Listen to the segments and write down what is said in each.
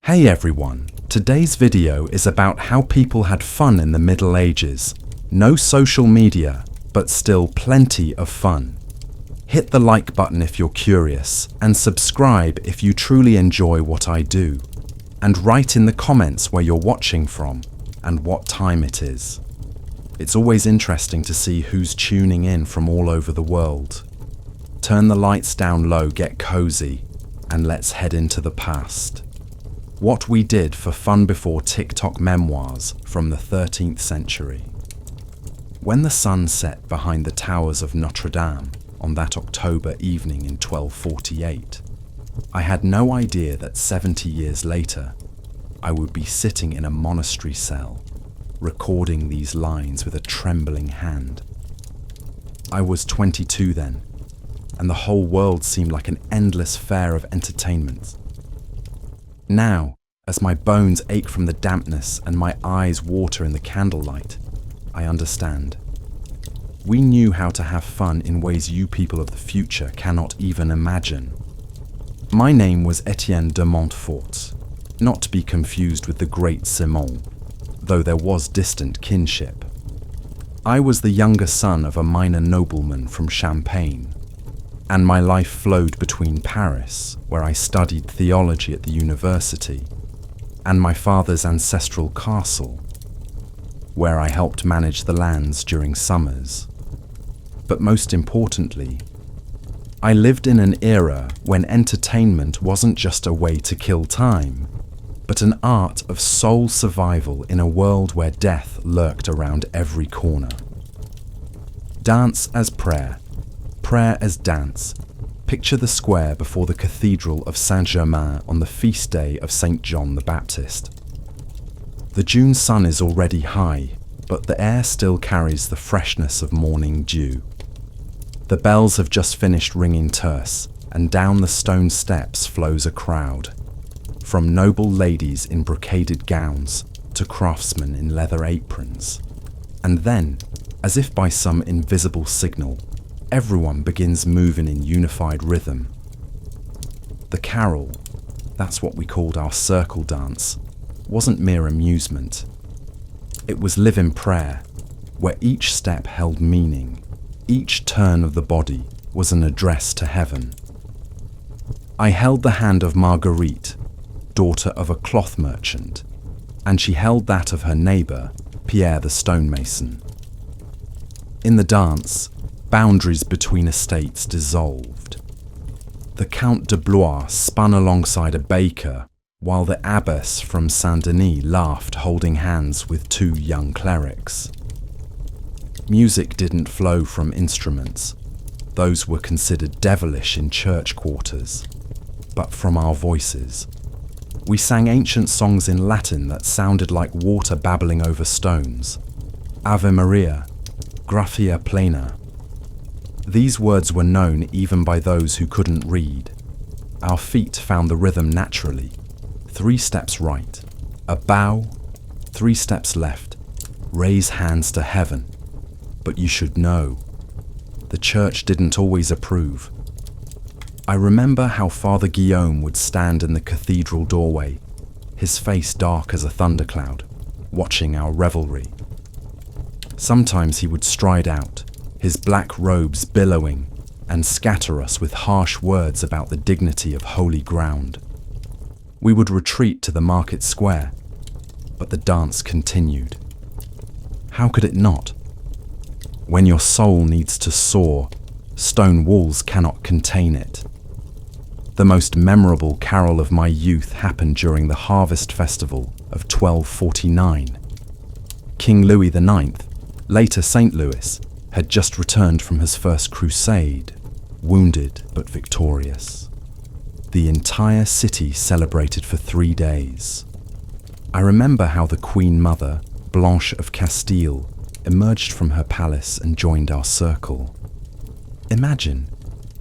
Hey everyone, today's video is about how people had fun in the Middle Ages. No social media, but still plenty of fun. Hit the like button if you're curious, and subscribe if you truly enjoy what I do. And write in the comments where you're watching from and what time it is. It's always interesting to see who's tuning in from all over the world. Turn the lights down low, get cozy, and let's head into the past. What we did for fun before TikTok memoirs from the 13th century. When the sun set behind the towers of Notre Dame on that October evening in 1248, I had no idea that 70 years later, I would be sitting in a monastery cell, recording these lines with a trembling hand. I was 22 then, and the whole world seemed like an endless fair of entertainment. Now, as my bones ache from the dampness and my eyes water in the candlelight, I understand. We knew how to have fun in ways you people of the future cannot even imagine. My name was Etienne de Montfort, not to be confused with the great Simon, though there was distant kinship. I was the younger son of a minor nobleman from Champagne, and my life flowed between Paris, where I studied theology at the university, and my father's ancestral castle, where I helped manage the lands during summers. But most importantly, I lived in an era when entertainment wasn't just a way to kill time, but an art of soul survival in a world where death lurked around every corner. Dance as prayer, prayer as dance. Picture the square before the Cathedral of Saint-Germain on the feast day of St. John the Baptist. The June sun is already high, but the air still carries the freshness of morning dew. The bells have just finished ringing terce, and down the stone steps flows a crowd, from noble ladies in brocaded gowns to craftsmen in leather aprons. And then, as if by some invisible signal, everyone begins moving in unified rhythm. The carol, that's what we called our circle dance, wasn't mere amusement. It was living prayer, where each step held meaning, each turn of the body was an address to heaven. I held the hand of Marguerite, daughter of a cloth merchant, and she held that of her neighbour, Pierre the stonemason. In the dance, boundaries between estates dissolved. The Count de Blois spun alongside a baker, while the abbess from Saint-Denis laughed holding hands with two young clerics. Music didn't flow from instruments. Those were considered devilish in church quarters, but from our voices. We sang ancient songs in Latin that sounded like water babbling over stones. Ave Maria, Gratia plena. These words were known even by those who couldn't read. Our feet found the rhythm naturally. 3 steps right, a bow, 3 steps left, raise hands to heaven. But you should know, the church didn't always approve. I remember how Father Guillaume would stand in the cathedral doorway, his face dark as a thundercloud, watching our revelry. Sometimes he would stride out, his black robes billowing, and scatter us with harsh words about the dignity of holy ground. We would retreat to the market square, but the dance continued. How could it not? When your soul needs to soar, stone walls cannot contain it. The most memorable carol of my youth happened during the harvest festival of 1249. King Louis IX, later St. Louis, had just returned from his first crusade, wounded but victorious. The entire city celebrated for 3 days. I remember how the Queen Mother, Blanche of Castile, emerged from her palace and joined our circle. Imagine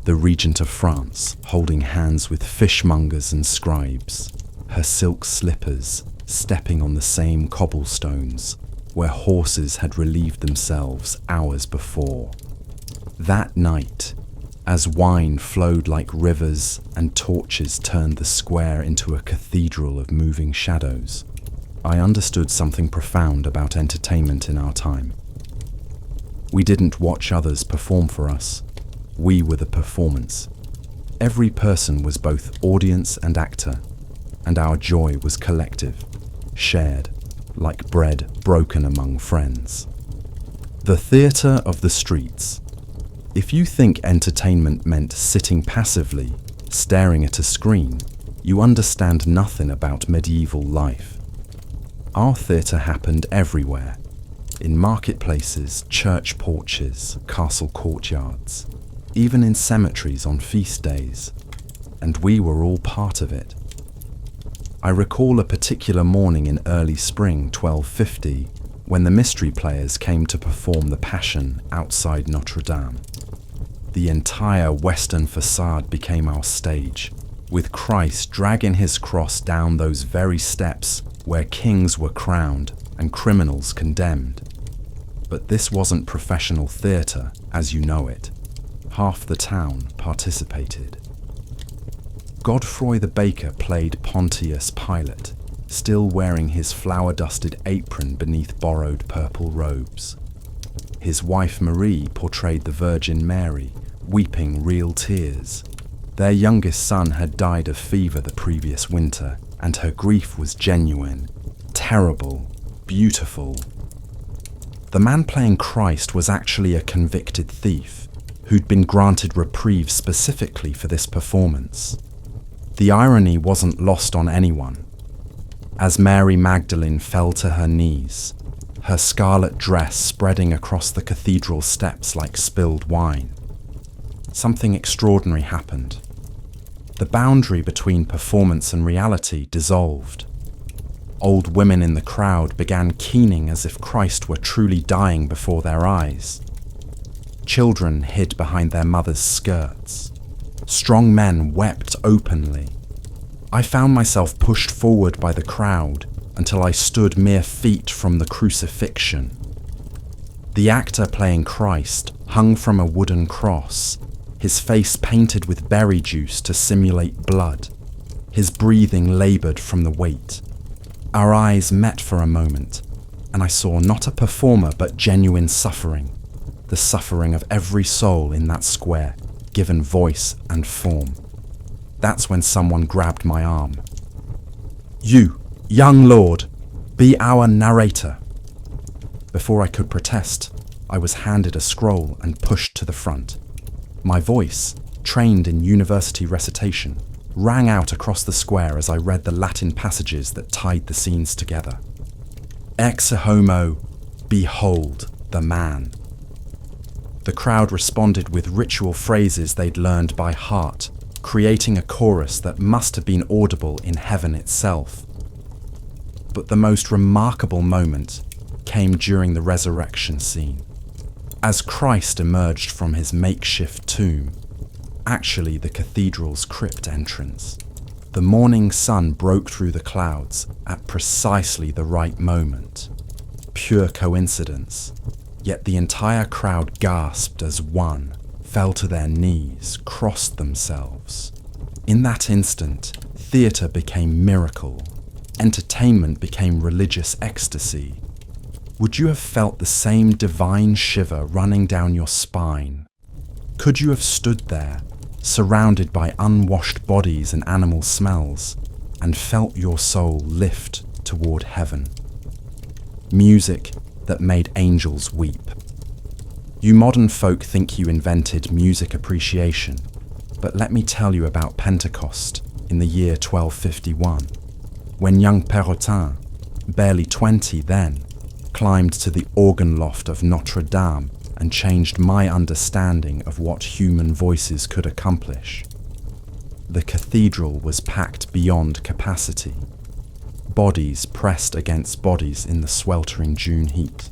the Regent of France holding hands with fishmongers and scribes, her silk slippers stepping on the same cobblestones where horses had relieved themselves hours before. That night, As wine flowed like rivers and torches turned the square into a cathedral of moving shadows, I understood something profound about entertainment in our time. We didn't watch others perform for us. We were the performance. Every person was both audience and actor, and our joy was collective, shared, like bread broken among friends. The theatre of the streets. If you think entertainment meant sitting passively, staring at a screen, you understand nothing about medieval life. Our theatre happened everywhere, in marketplaces, church porches, castle courtyards, even in cemeteries on feast days, and we were all part of it. I recall a particular morning in early spring 1250 when the mystery players came to perform the Passion outside Notre Dame. The entire western facade became our stage, with Christ dragging his cross down those very steps where kings were crowned and criminals condemned. But this wasn't professional theatre as you know it. Half the town participated. Godfroy the baker played Pontius Pilate, still wearing his flour-dusted apron beneath borrowed purple robes. His wife Marie portrayed the Virgin Mary, weeping real tears. Their youngest son had died of fever the previous winter, and her grief was genuine, terrible, beautiful. The man playing Christ was actually a convicted thief who'd been granted reprieve specifically for this performance. The irony wasn't lost on anyone. As Mary Magdalene fell to her knees, her scarlet dress spreading across the cathedral steps like spilled wine, something extraordinary happened. The boundary between performance and reality dissolved. Old women in the crowd began keening as if Christ were truly dying before their eyes. Children hid behind their mothers' skirts. Strong men wept openly. I found myself pushed forward by the crowd until I stood mere feet from the crucifixion. The actor playing Christ hung from a wooden cross, his face painted with berry juice to simulate blood, his breathing laboured from the weight. Our eyes met for a moment, and I saw not a performer but genuine suffering, the suffering of every soul in that square, given voice and form. That's when someone grabbed my arm. "You, young lord, be our narrator." Before I could protest, I was handed a scroll and pushed to the front. My voice, trained in university recitation, rang out across the square as I read the Latin passages that tied the scenes together. Ex homo, behold the man. The crowd responded with ritual phrases they'd learned by heart, creating a chorus that must have been audible in heaven itself. But the most remarkable moment came during the resurrection scene. As Christ emerged from his makeshift tomb, actually the cathedral's crypt entrance, the morning sun broke through the clouds at precisely the right moment. Pure coincidence, yet the entire crowd gasped as one, fell to their knees, crossed themselves. In that instant, theatre became miracle, entertainment became religious ecstasy. Would you have felt the same divine shiver running down your spine? Could you have stood there, surrounded by unwashed bodies and animal smells, and felt your soul lift toward heaven? Music that made angels weep. You modern folk think you invented music appreciation, but let me tell you about Pentecost in the year 1251, when young Perrotin, barely 20 then, climbed to the organ loft of Notre Dame and changed my understanding of what human voices could accomplish. The cathedral was packed beyond capacity. Bodies pressed against bodies in the sweltering June heat.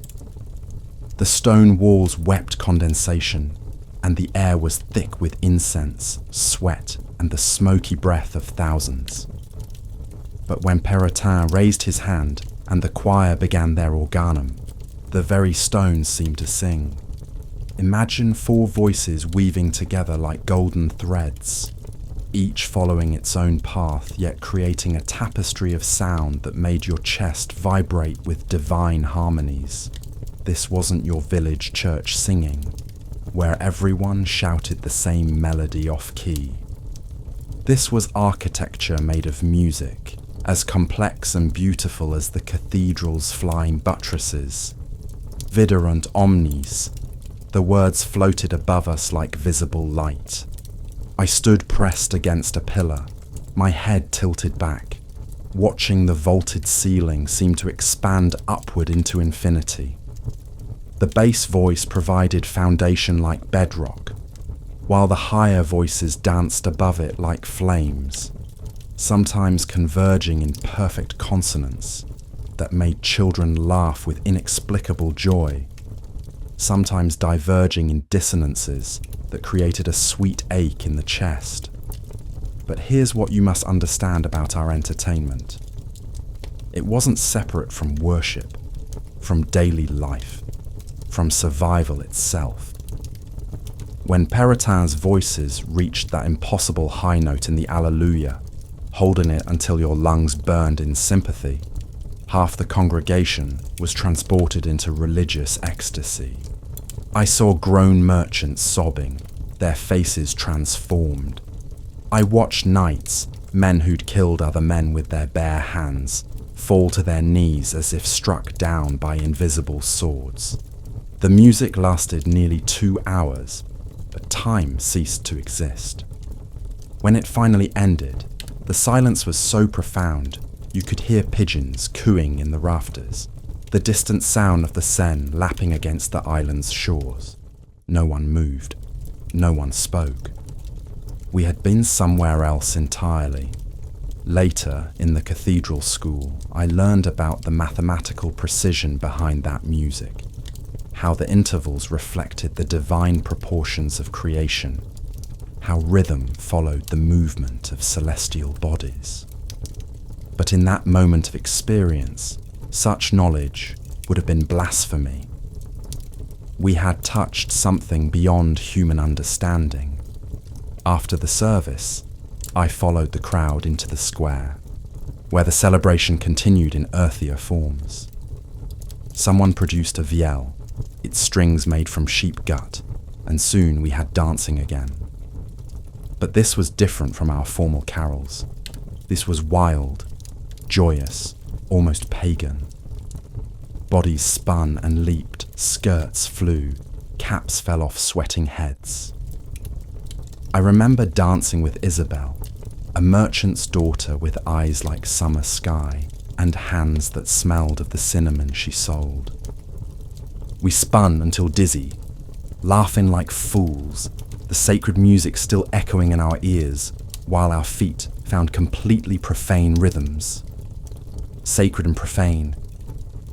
The stone walls wept condensation, and the air was thick with incense, sweat, and the smoky breath of thousands. But when Perrotin raised his hand and the choir began their organum, the very stones seemed to sing. Imagine four voices weaving together like golden threads, each following its own path, yet creating a tapestry of sound that made your chest vibrate with divine harmonies. This wasn't your village church singing, where everyone shouted the same melody off-key. This was architecture made of music, as complex and beautiful as the cathedral's flying buttresses. Viderunt omnes. The words floated above us like visible light. I stood pressed against a pillar, my head tilted back, watching the vaulted ceiling seem to expand upward into infinity. The bass voice provided foundation like bedrock, while the higher voices danced above it like flames, sometimes converging in perfect consonance that made children laugh with inexplicable joy, sometimes diverging in dissonances that created a sweet ache in the chest. But here's what you must understand about our entertainment. It wasn't separate from worship, from daily life, from survival itself. When Peritin's voices reached that impossible high note in the Alleluia, holding it until your lungs burned in sympathy, half the congregation was transported into religious ecstasy. I saw grown merchants sobbing, their faces transformed. I watched knights, men who'd killed other men with their bare hands, fall to their knees as if struck down by invisible swords. The music lasted nearly 2 hours, but time ceased to exist. When it finally ended, the silence was so profound you could hear pigeons cooing in the rafters, the distant sound of the Seine lapping against the island's shores. No one moved. No one spoke. We had been somewhere else entirely. Later, in the cathedral school, I learned about the mathematical precision behind that music, how the intervals reflected the divine proportions of creation, how rhythm followed the movement of celestial bodies. But in that moment of experience, such knowledge would have been blasphemy. We had touched something beyond human understanding. After the service, I followed the crowd into the square, where the celebration continued in earthier forms. Someone produced a vielle, its strings made from sheep gut, and soon we had dancing again. But this was different from our formal carols. This was wild, joyous, almost pagan. Bodies spun and leaped, skirts flew, caps fell off sweating heads. I remember dancing with Isabel, a merchant's daughter with eyes like summer sky and hands that smelled of the cinnamon she sold. We spun until dizzy, laughing like fools, the sacred music still echoing in our ears, while our feet found completely profane rhythms. Sacred and profane,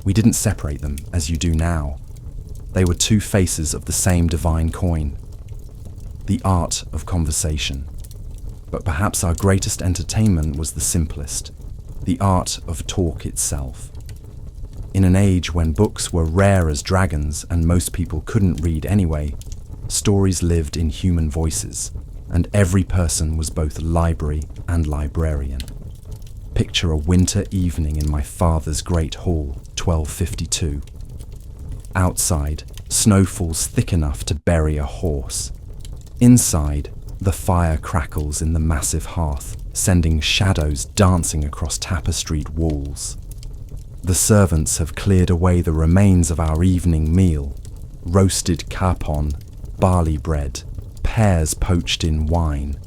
we didn't separate them as you do now. They were two faces of the same divine coin. The art of conversation. But perhaps our greatest entertainment was the simplest, the art of talk itself. In an age when books were rare as dragons and most people couldn't read anyway, stories lived in human voices, and every person was both library and librarian. Picture a winter evening in my father's great hall, 1252. Outside, snow falls thick enough to bury a horse. Inside, the fire crackles in the massive hearth, sending shadows dancing across tapestried walls. The servants have cleared away the remains of our evening meal: roasted capon, barley bread, pears poached in wine,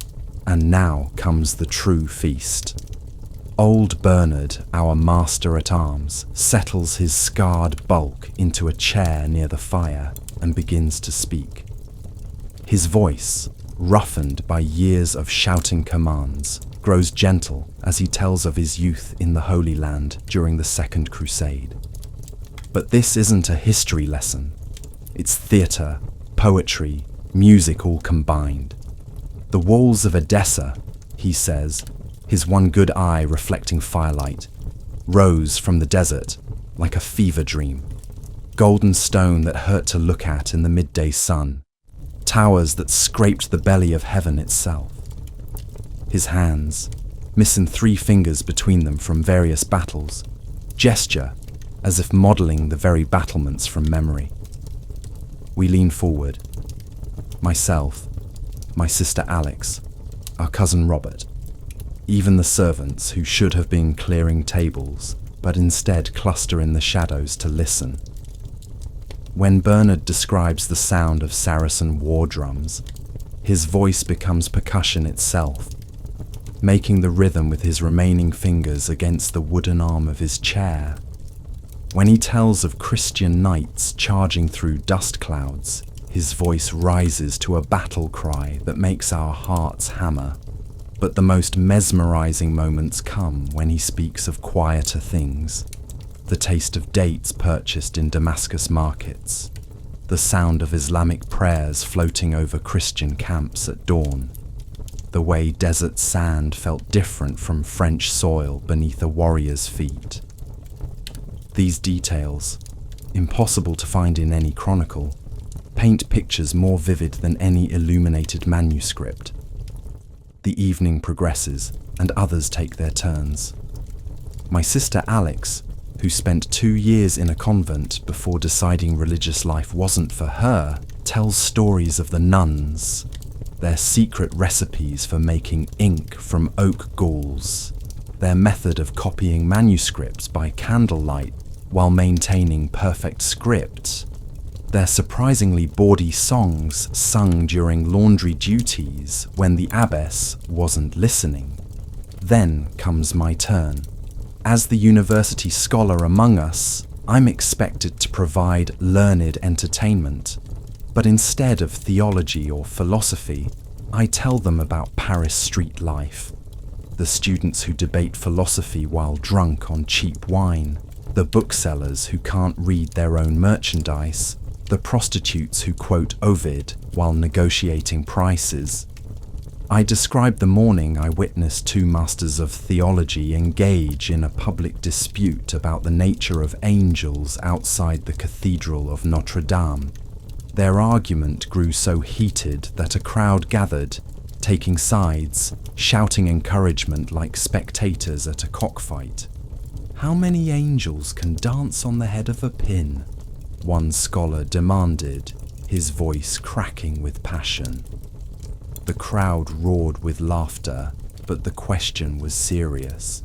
and now comes the true feast. Old Bernard, our master-at-arms, settles his scarred bulk into a chair near the fire and begins to speak. His voice, roughened by years of shouting commands, grows gentle as he tells of his youth in the Holy Land during the Second Crusade. But this isn't a history lesson. It's theatre, poetry, music all combined. The walls of Edessa, he says, his one good eye reflecting firelight, rose from the desert like a fever dream. golden stone that hurt to look at in the midday sun, towers that scraped the belly of heaven itself. His hands, missing 3 fingers between them from various battles, gesture as if modelling the very battlements from memory. We lean forward. Myself, my sister Alex, our cousin Robert, even the servants who should have been clearing tables, but instead cluster in the shadows to listen. When Bernard describes the sound of Saracen war drums, his voice becomes percussion itself, making the rhythm with his remaining fingers against the wooden arm of his chair. When he tells of Christian knights charging through dust clouds, his voice rises to a battle cry that makes our hearts hammer. But the most mesmerizing moments come when he speaks of quieter things. The taste of dates purchased in Damascus markets, the sound of Islamic prayers floating over Christian camps at dawn, the way desert sand felt different from French soil beneath a warrior's feet. These details, impossible to find in any chronicle, paint pictures more vivid than any illuminated manuscript. The evening progresses, and others take their turns. My sister Alex, who spent 2 years in a convent before deciding religious life wasn't for her, tells stories of the nuns, their secret recipes for making ink from oak galls, their method of copying manuscripts by candlelight while maintaining perfect script, their surprisingly bawdy songs sung during laundry duties when the abbess wasn't listening. Then comes my turn. As the university scholar among us, I'm expected to provide learned entertainment, but instead of theology or philosophy, I tell them about Paris street life. The students who debate philosophy while drunk on cheap wine, the booksellers who can't read their own merchandise, the prostitutes who quote Ovid while negotiating prices. I describe the morning I witnessed 2 masters of theology engage in a public dispute about the nature of angels outside the Cathedral of Notre Dame. Their argument grew so heated that a crowd gathered, taking sides, shouting encouragement like spectators at a cockfight. "How many angels can dance on the head of a pin?" one scholar demanded, his voice cracking with passion. The crowd roared with laughter, but the question was serious.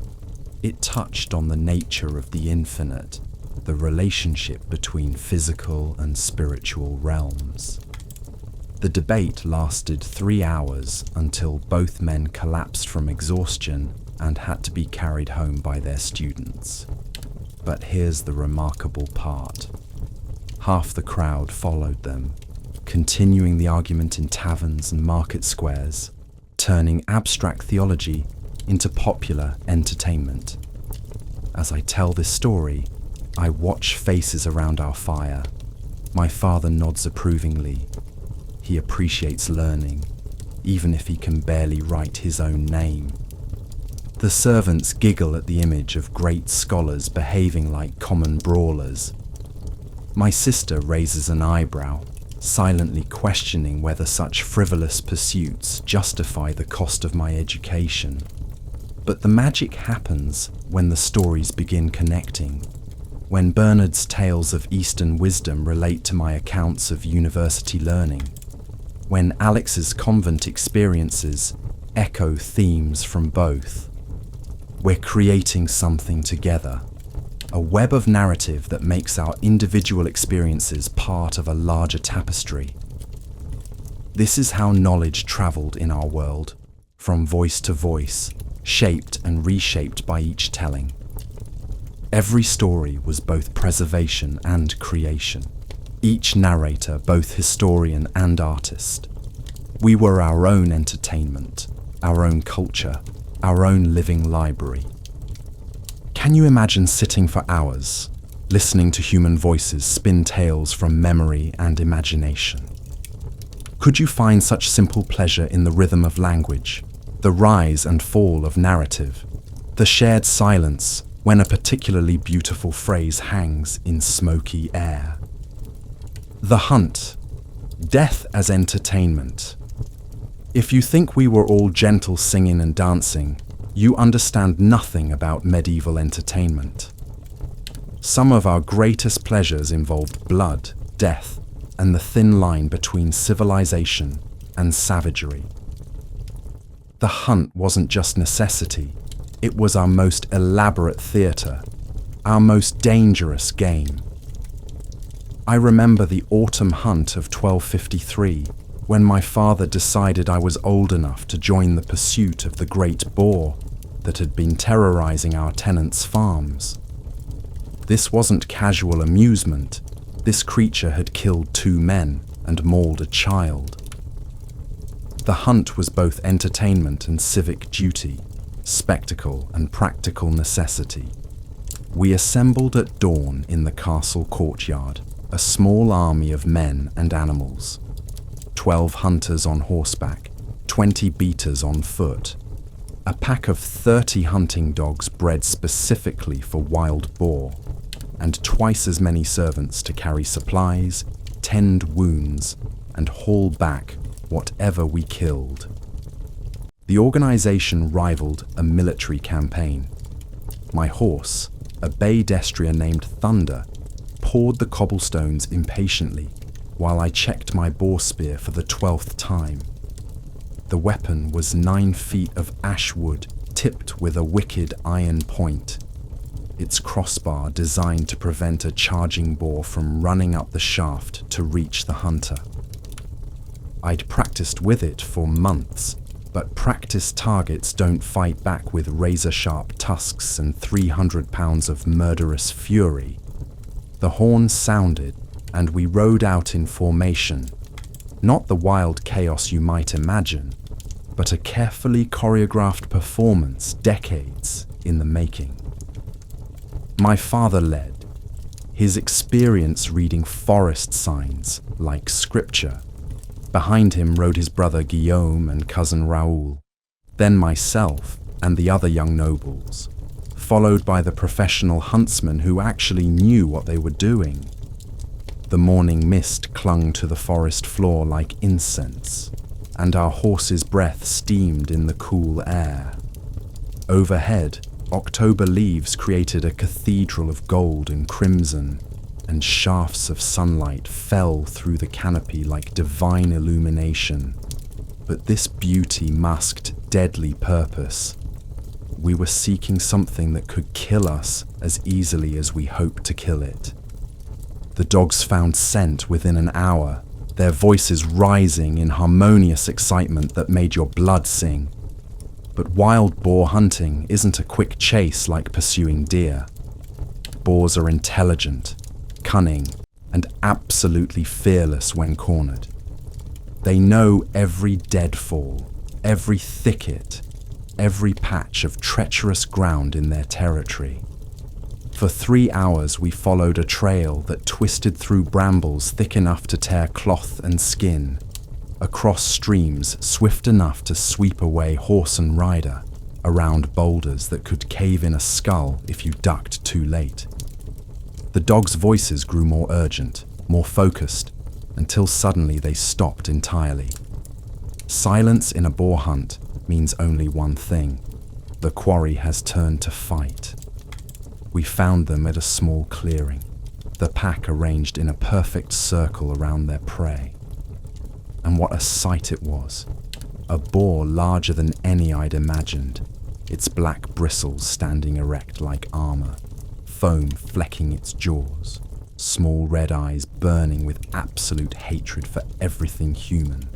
It touched on the nature of the infinite, the relationship between physical and spiritual realms. The debate lasted 3 hours until both men collapsed from exhaustion and had to be carried home by their students. But here's the remarkable part. Half the crowd followed them, continuing the argument in taverns and market squares, turning abstract theology into popular entertainment. As I tell this story, I watch faces around our fire. My father nods approvingly. He appreciates learning, even if he can barely write his own name. The servants giggle at the image of great scholars behaving like common brawlers. My sister raises an eyebrow, silently questioning whether such frivolous pursuits justify the cost of my education. But the magic happens when the stories begin connecting, when Bernard's tales of Eastern wisdom relate to my accounts of university learning, when Alex's convent experiences echo themes from both. We're creating something together. A web of narrative that makes our individual experiences part of a larger tapestry. This is how knowledge traveled in our world, from voice to voice, shaped and reshaped by each telling. Every story was both preservation and creation, each narrator both historian and artist. We were our own entertainment, our own culture, our own living library. Can you imagine sitting for hours, listening to human voices spin tales from memory and imagination? Could you find such simple pleasure in the rhythm of language, the rise and fall of narrative, the shared silence when a particularly beautiful phrase hangs in smoky air. The hunt. Death as entertainment. If you think we were all gentle singing and dancing, you understand nothing about medieval entertainment. Some of our greatest pleasures involved blood, death, and the thin line between civilization and savagery. The hunt wasn't just necessity, it was our most elaborate theatre, our most dangerous game. I remember the autumn hunt of 1253, when my father decided I was old enough to join the pursuit of the great boar that had been terrorizing our tenants' farms. This wasn't casual amusement. This creature had killed 2 men and mauled a child. The hunt was both entertainment and civic duty, spectacle and practical necessity. We assembled at dawn in the castle courtyard, a small army of men and animals. 12 hunters on horseback, 20 beaters on foot, a pack of 30 hunting dogs bred specifically for wild boar, and twice as many servants to carry supplies, tend wounds, and haul back whatever we killed. The organization rivaled a military campaign. My horse, a bay destrier named Thunder, pawed the cobblestones impatiently while I checked my boar spear for the 12th time. The weapon was 9 feet of ash wood tipped with a wicked iron point, its crossbar designed to prevent a charging boar from running up the shaft to reach the hunter. I'd practiced with it for months, but practiced targets don't fight back with razor-sharp tusks and 300 pounds of murderous fury. The horn sounded, and we rode out in formation. Not the wild chaos you might imagine, but a carefully choreographed performance decades in the making. My father led, his experience reading forest signs like scripture. Behind him rode his brother Guillaume and cousin Raoul, then myself and the other young nobles, followed by the professional huntsmen who actually knew what they were doing. The morning mist clung to the forest floor like incense, and our horses' breath steamed in the cool air. Overhead, October leaves created a cathedral of gold and crimson, and shafts of sunlight fell through the canopy like divine illumination. But this beauty masked deadly purpose. We were seeking something that could kill us as easily as we hoped to kill it. The dogs found scent within an hour, their voices rising in harmonious excitement that made your blood sing. But wild boar hunting isn't a quick chase like pursuing deer. Boars are intelligent, cunning, and absolutely fearless when cornered. They know every deadfall, every thicket, every patch of treacherous ground in their territory. For 3 hours we followed a trail that twisted through brambles thick enough to tear cloth and skin, across streams swift enough to sweep away horse and rider, around boulders that could cave in a skull if you ducked too late. The dogs' voices grew more urgent, more focused, until suddenly they stopped entirely. Silence in a boar hunt means only one thing: the quarry has turned to fight. We found them at a small clearing, the pack arranged in a perfect circle around their prey. And what a sight it was! A boar larger than any I'd imagined, its black bristles standing erect like armor, foam flecking its jaws, small red eyes burning with absolute hatred for everything human.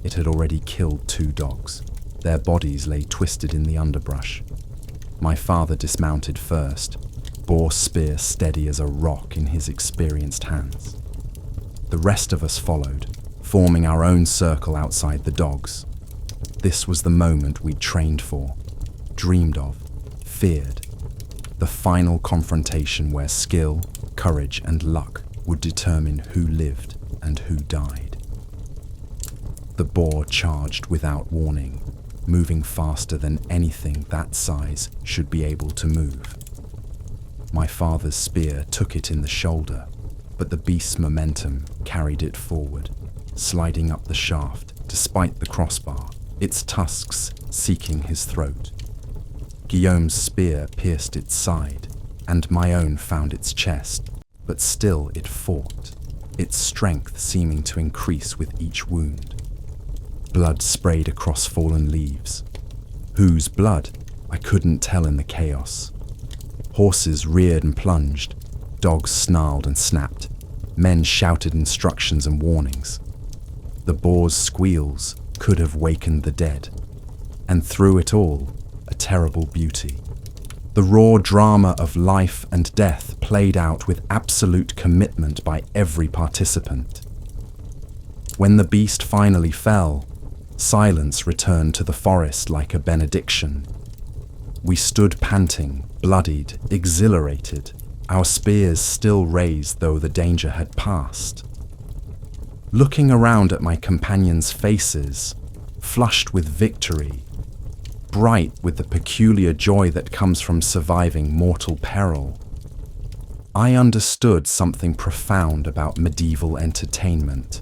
It had already killed 2 dogs. Their bodies lay twisted in the underbrush. My father dismounted first, boar spear steady as a rock in his experienced hands. The rest of us followed, forming our own circle outside the dogs. This was the moment we'd trained for, dreamed of, feared. The final confrontation where skill, courage, and luck would determine who lived and who died. The boar charged without warning, moving faster than anything that size should be able to move. My father's spear took it in the shoulder, but the beast's momentum carried it forward, sliding up the shaft despite the crossbar, its tusks seeking his throat. Guillaume's spear pierced its side, and my own found its chest, but still it fought, its strength seeming to increase with each wound. Blood sprayed across fallen leaves. Whose blood? I couldn't tell in the chaos. Horses reared and plunged, dogs snarled and snapped, men shouted instructions and warnings. The boar's squeals could have wakened the dead, and through it all, a terrible beauty. The raw drama of life and death played out with absolute commitment by every participant. When the beast finally fell, silence returned to the forest like a benediction. We stood panting, bloodied, exhilarated, our spears still raised though the danger had passed. Looking around at my companions' faces, flushed with victory, bright with the peculiar joy that comes from surviving mortal peril, I understood something profound about medieval entertainment.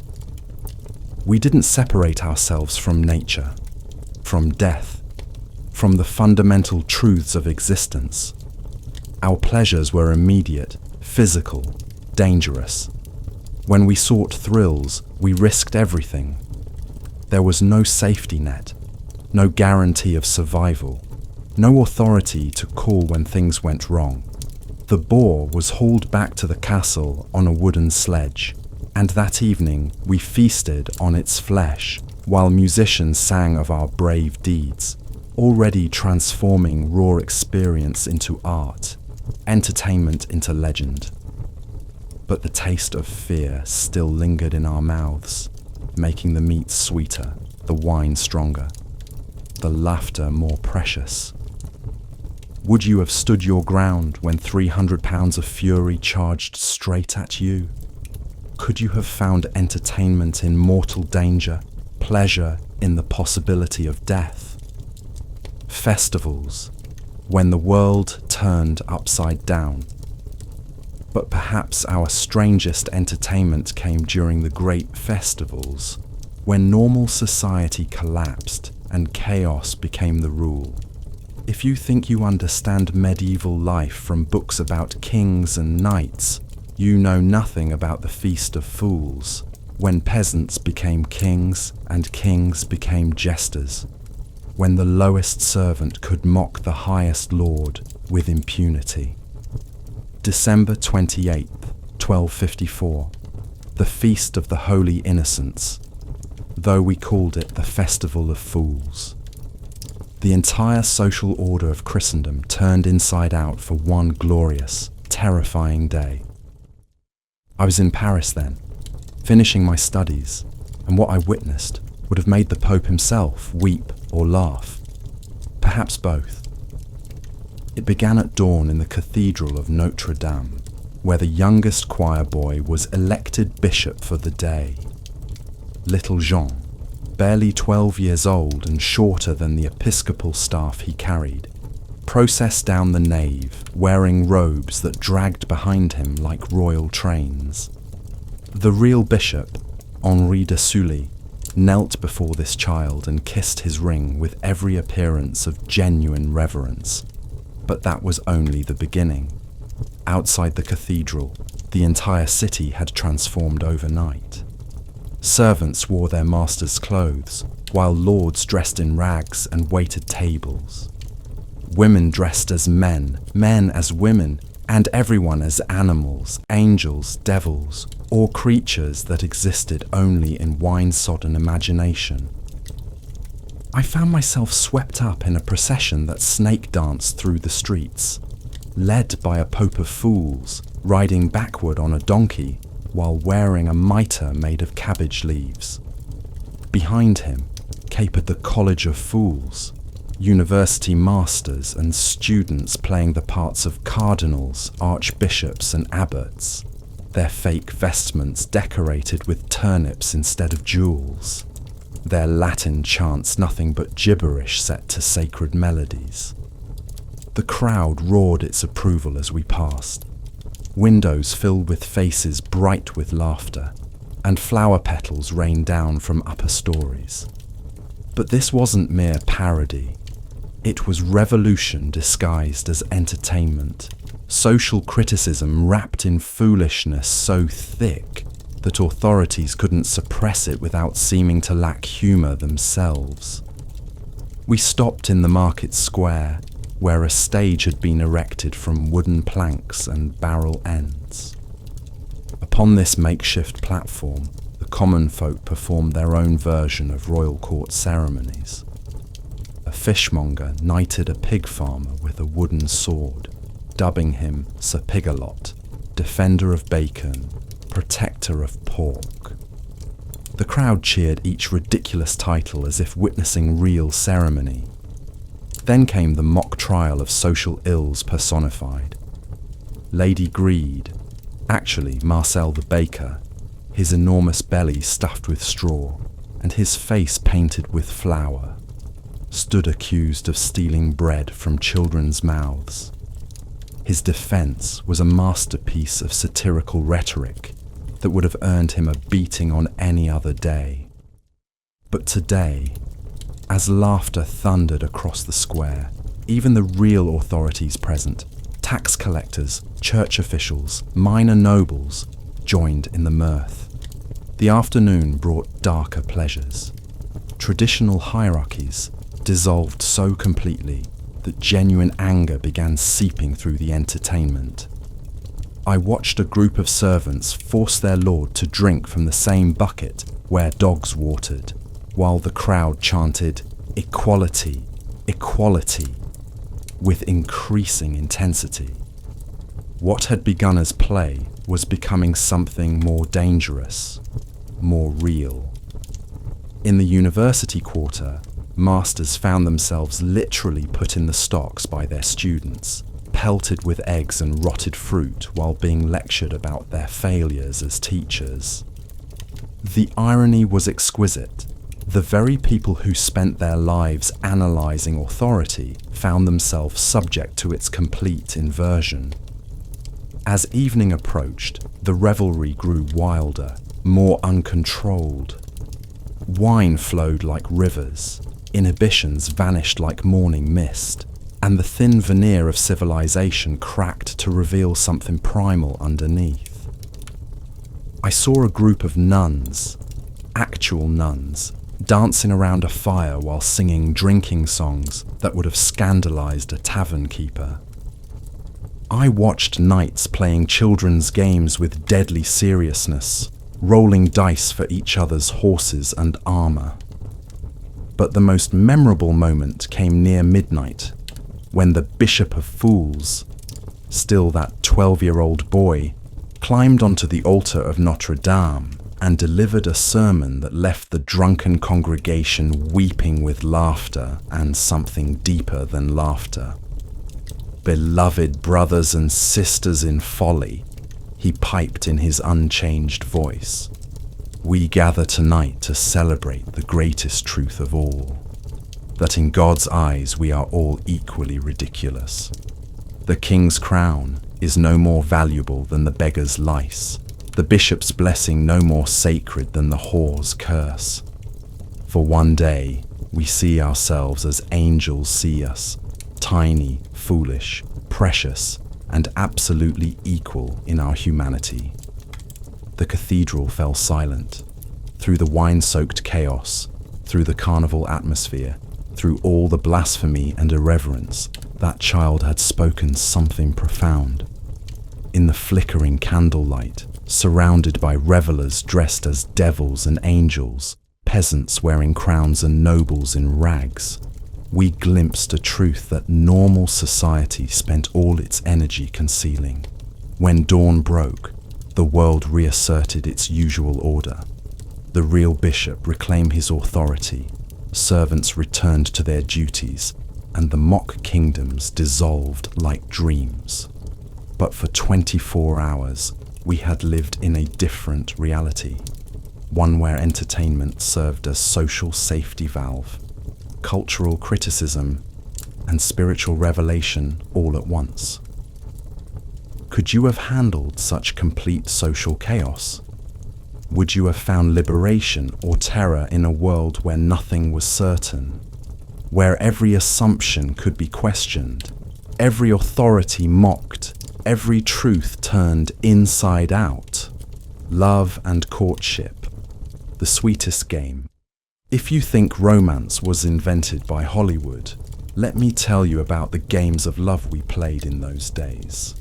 We didn't separate ourselves from nature, from death, from the fundamental truths of existence. Our pleasures were immediate, physical, dangerous. When we sought thrills, we risked everything. There was no safety net, no guarantee of survival, no authority to call when things went wrong. The boar was hauled back to the castle on a wooden sledge, and that evening we feasted on its flesh while musicians sang of our brave deeds, already transforming raw experience into art, entertainment into legend. But the taste of fear still lingered in our mouths, making the meat sweeter, the wine stronger, the laughter more precious. Would you have stood your ground when 300 pounds of fury charged straight at you? Could you have found entertainment in mortal danger, pleasure in the possibility of death? Festivals, when the world turned upside down. But perhaps our strangest entertainment came during the great festivals, when normal society collapsed and chaos became the rule. If you think you understand medieval life from books about kings and knights, you know nothing about the Feast of Fools, when peasants became kings and kings became jesters, when the lowest servant could mock the highest lord with impunity. December 28th, 1254, the Feast of the Holy Innocents, though we called it the Festival of Fools. The entire social order of Christendom turned inside out for one glorious, terrifying day. I was in Paris then, finishing my studies, and what I witnessed would have made the Pope himself weep or laugh, perhaps both. It began at dawn in the Cathedral of Notre Dame, where the youngest choir boy was elected bishop for the day. Little Jean, barely 12 years old and shorter than the episcopal staff he carried, processed down the nave, wearing robes that dragged behind him like royal trains. The real bishop, Henri de Sully, knelt before this child and kissed his ring with every appearance of genuine reverence. But that was only the beginning. Outside the cathedral, the entire city had transformed overnight. Servants wore their master's clothes, while lords dressed in rags and waited tables. Women dressed as men, men as women, and everyone as animals, angels, devils, or creatures that existed only in wine-sodden imagination. I found myself swept up in a procession that snake danced through the streets, led by a Pope of Fools, riding backward on a donkey while wearing a mitre made of cabbage leaves. Behind him capered the College of Fools, university masters and students playing the parts of cardinals, archbishops and abbots, their fake vestments decorated with turnips instead of jewels. their Latin chants nothing but gibberish set to sacred melodies. The crowd roared its approval as we passed, windows filled with faces bright with laughter, and flower petals rained down from upper stories. But this wasn't mere parody. It was revolution disguised as entertainment, social criticism wrapped in foolishness so thick that authorities couldn't suppress it without seeming to lack humour themselves. We stopped in the market square, where a stage had been erected from wooden planks and barrel ends. Upon this makeshift platform, the common folk performed their own version of royal court ceremonies. A fishmonger knighted a pig farmer with a wooden sword, dubbing him Sir Pigalot, defender of bacon, protector of pork. The crowd cheered each ridiculous title as if witnessing real ceremony. Then came the mock trial of social ills personified. Lady Greed, actually Marcel the baker, his enormous belly stuffed with straw and his face painted with flour, stood accused of stealing bread from children's mouths. His defense was a masterpiece of satirical rhetoric that would have earned him a beating on any other day. But today, as laughter thundered across the square, even the real authorities present, tax collectors, church officials, minor nobles, joined in the mirth. The afternoon brought darker pleasures. Traditional hierarchies dissolved so completely that genuine anger began seeping through the entertainment. I watched a group of servants force their lord to drink from the same bucket where dogs watered, while the crowd chanted, "Equality, equality," with increasing intensity. What had begun as play was becoming something more dangerous, more real. In the university quarter, masters found themselves literally put in the stocks by their students, pelted with eggs and rotted fruit while being lectured about their failures as teachers. The irony was exquisite. The very people who spent their lives analysing authority found themselves subject to its complete inversion. As evening approached, the revelry grew wilder, more uncontrolled. Wine flowed like rivers, inhibitions vanished like morning mist, and the thin veneer of civilization cracked to reveal something primal underneath. I saw a group of nuns, actual nuns, dancing around a fire while singing drinking songs that would have scandalized a tavern keeper. I watched knights playing children's games with deadly seriousness, rolling dice for each other's horses and armor. But the most memorable moment came near midnight, when the Bishop of Fools, still that 12-year-old boy, climbed onto the altar of Notre Dame and delivered a sermon that left the drunken congregation weeping with laughter and something deeper than laughter. "Beloved brothers and sisters in folly," he piped in his unchanged voice, "we gather tonight to celebrate the greatest truth of all, that in God's eyes we are all equally ridiculous. The king's crown is no more valuable than the beggar's lice, the bishop's blessing no more sacred than the whore's curse. For one day we see ourselves as angels see us, tiny, foolish, precious, and absolutely equal in our humanity." The cathedral fell silent. Through the wine-soaked chaos, through the carnival atmosphere, through all the blasphemy and irreverence, that child had spoken something profound. In the flickering candlelight, surrounded by revelers dressed as devils and angels, peasants wearing crowns and nobles in rags, we glimpsed a truth that normal society spent all its energy concealing. When dawn broke, the world reasserted its usual order. The real bishop reclaimed his authority, servants returned to their duties, and the mock kingdoms dissolved like dreams. But for 24 hours, we had lived in a different reality. one where entertainment served as social safety valve, cultural criticism, and spiritual revelation all at once. Could you have handled such complete social chaos? Would you have found liberation or terror in a world where nothing was certain, where every assumption could be questioned, every authority mocked, every truth turned inside out? Love and courtship, the sweetest game. If you think romance was invented by Hollywood, let me tell you about the games of love we played in those days.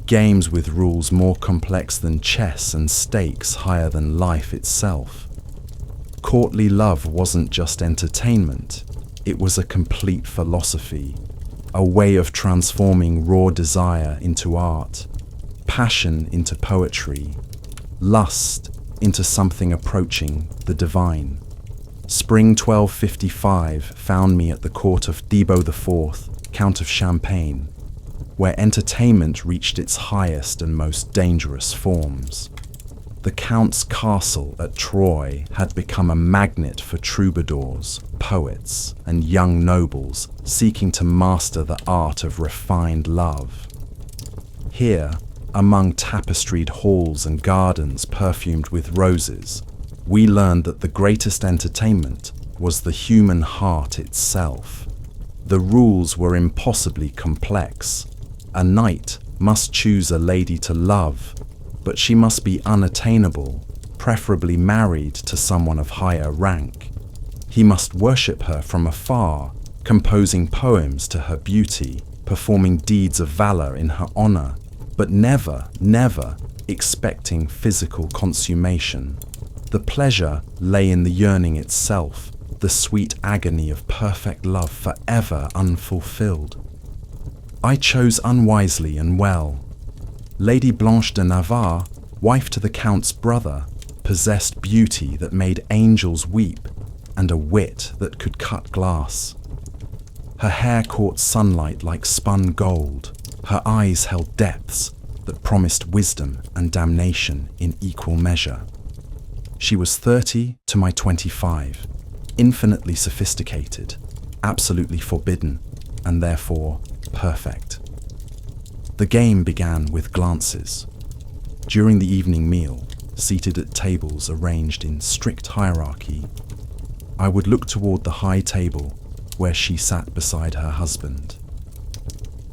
Games with rules more complex than chess and stakes higher than life itself. Courtly love wasn't just entertainment, it was a complete philosophy, a way of transforming raw desire into art, passion into poetry, lust into something approaching the divine. Spring 1255 found me at the court of Thibaut IV, Count of Champagne, where entertainment reached its highest and most dangerous forms. The Count's castle at Troyes had become a magnet for troubadours, poets, and young nobles seeking to master the art of refined love. Here, among tapestried halls and gardens perfumed with roses, we learned that the greatest entertainment was the human heart itself. The rules were impossibly complex. A knight must choose a lady to love, but she must be unattainable, preferably married to someone of higher rank. He must worship her from afar, composing poems to her beauty, performing deeds of valor in her honor, but never, never expecting physical consummation. The pleasure lay in the yearning itself, the sweet agony of perfect love forever unfulfilled. I chose unwisely and well. Lady Blanche de Navarre, wife to the Count's brother, possessed beauty that made angels weep and a wit that could cut glass. Her hair caught sunlight like spun gold. Her eyes held depths that promised wisdom and damnation in equal measure. She was 30 to my 25, infinitely sophisticated, absolutely forbidden, and therefore perfect. The game began with glances. During the evening meal, seated at tables arranged in strict hierarchy, I would look toward the high table where she sat beside her husband.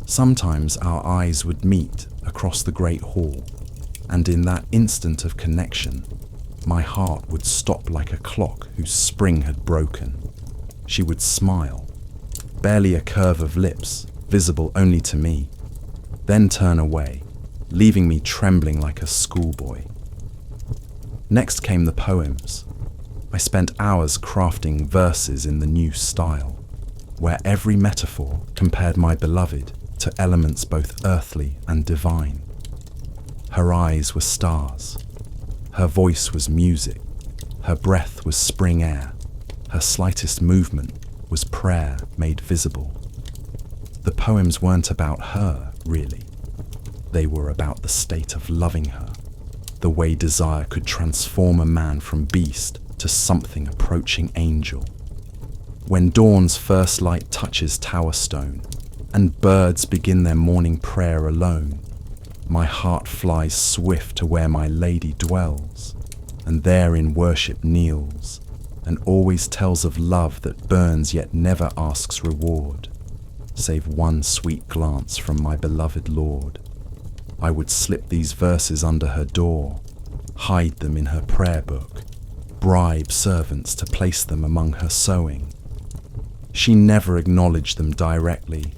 Sometimes our eyes would meet across the great hall, and in that instant of connection, my heart would stop like a clock whose spring had broken. She would smile, barely a curve of lips, visible only to me, then turn away, leaving me trembling like a schoolboy. Next came the poems. I spent hours crafting verses in the new style, where every metaphor compared my beloved to elements both earthly and divine. Her eyes were stars, her voice was music, her breath was spring air, her slightest movement was prayer made visible. The poems weren't about her, really. They were about the state of loving her, the way desire could transform a man from beast to something approaching angel. When dawn's first light touches tower stone, and birds begin their morning prayer alone, my heart flies swift to where my lady dwells, and there in worship kneels, and always tells of love that burns yet never asks reward, save one sweet glance from my beloved Lord. I would slip these verses under her door, hide them in her prayer book, bribe servants to place them among her sewing. She never acknowledged them directly,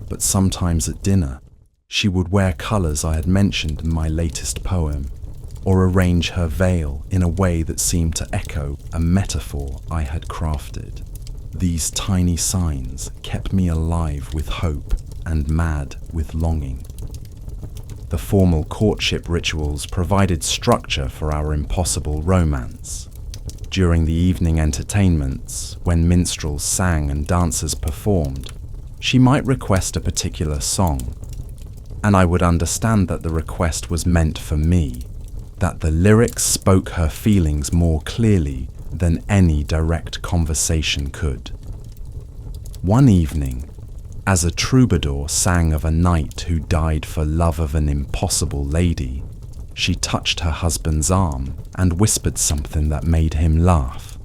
but sometimes at dinner, she would wear colours I had mentioned in my latest poem, or arrange her veil in a way that seemed to echo a metaphor I had crafted. These tiny signs kept me alive with hope and mad with longing. The formal courtship rituals provided structure for our impossible romance. During the evening entertainments, when minstrels sang and dancers performed, she might request a particular song, and I would understand that the request was meant for me, that the lyrics spoke her feelings more clearly than any direct conversation could. One evening, as a troubadour sang of a knight who died for love of an impossible lady, she touched her husband's arm and whispered something that made him laugh.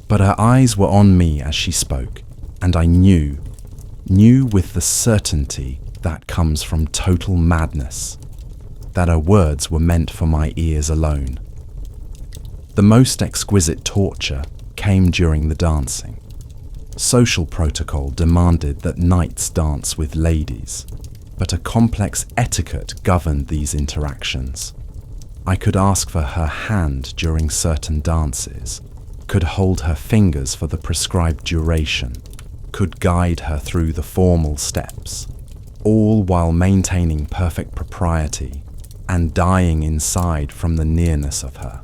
But her eyes were on me as she spoke, and I knew with the certainty that comes from total madness, that her words were meant for my ears alone. The most exquisite torture came during the dancing. Social protocol demanded that knights dance with ladies, but a complex etiquette governed these interactions. I could ask for her hand during certain dances, could hold her fingers for the prescribed duration, could guide her through the formal steps, all while maintaining perfect propriety and dying inside from the nearness of her.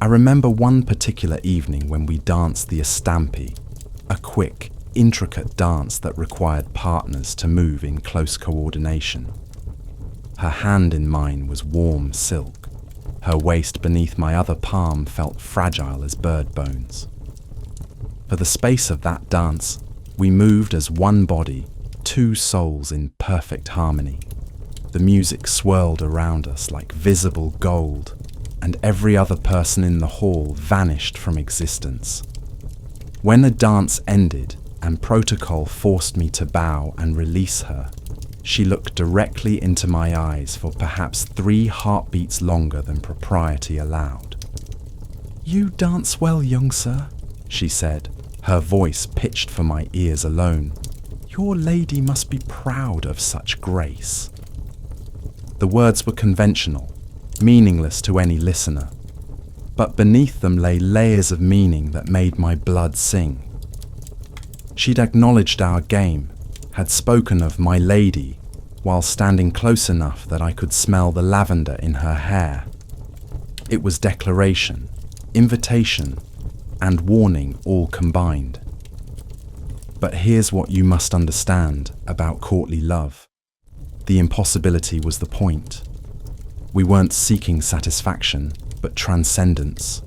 I remember one particular evening when we danced the estampi, a quick, intricate dance that required partners to move in close coordination. Her hand in mine was warm silk. Her waist beneath my other palm felt fragile as bird bones. For the space of that dance, we moved as one body, two souls in perfect harmony. The music swirled around us like visible gold, and every other person in the hall vanished from existence. When the dance ended and protocol forced me to bow and release her, she looked directly into my eyes for perhaps 3 heartbeats longer than propriety allowed. "You dance well, young sir," she said, her voice pitched for my ears alone. "Your lady must be proud of such grace." The words were conventional, meaningless to any listener, but beneath them lay layers of meaning that made my blood sing. She'd acknowledged our game, had spoken of my lady, while standing close enough that I could smell the lavender in her hair. It was declaration, invitation, and warning all combined. But here's what you must understand about courtly love. The impossibility was the point. We weren't seeking satisfaction, but transcendence.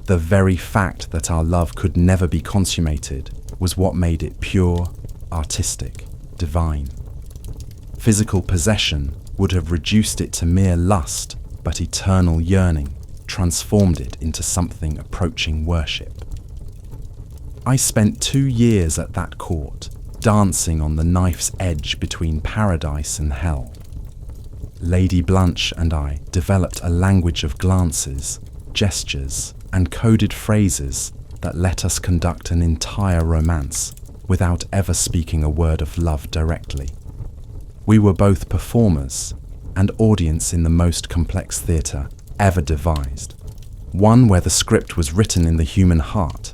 The very fact that our love could never be consummated was what made it pure, artistic, divine. Physical possession would have reduced it to mere lust, but eternal yearning transformed it into something approaching worship. I spent 2 years at that court, dancing on the knife's edge between paradise and hell. Lady Blanche and I developed a language of glances, gestures, and coded phrases that let us conduct an entire romance without ever speaking a word of love directly. We were both performers and audience in the most complex theatre ever devised, one where the script was written in the human heart,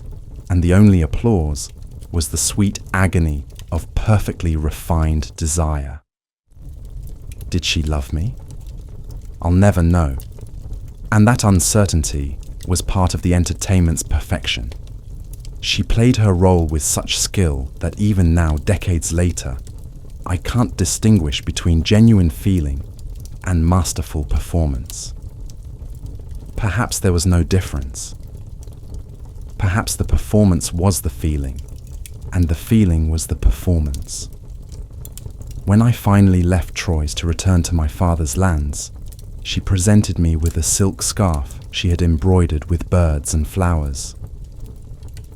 and the only applause was the sweet agony of perfectly refined desire. Did she love me? I'll never know. And that uncertainty was part of the entertainment's perfection. She played her role with such skill that even now, decades later, I can't distinguish between genuine feeling and masterful performance. Perhaps there was no difference. Perhaps the performance was the feeling, and the feeling was the performance. When I finally left Troyes to return to my father's lands, she presented me with a silk scarf she had embroidered with birds and flowers.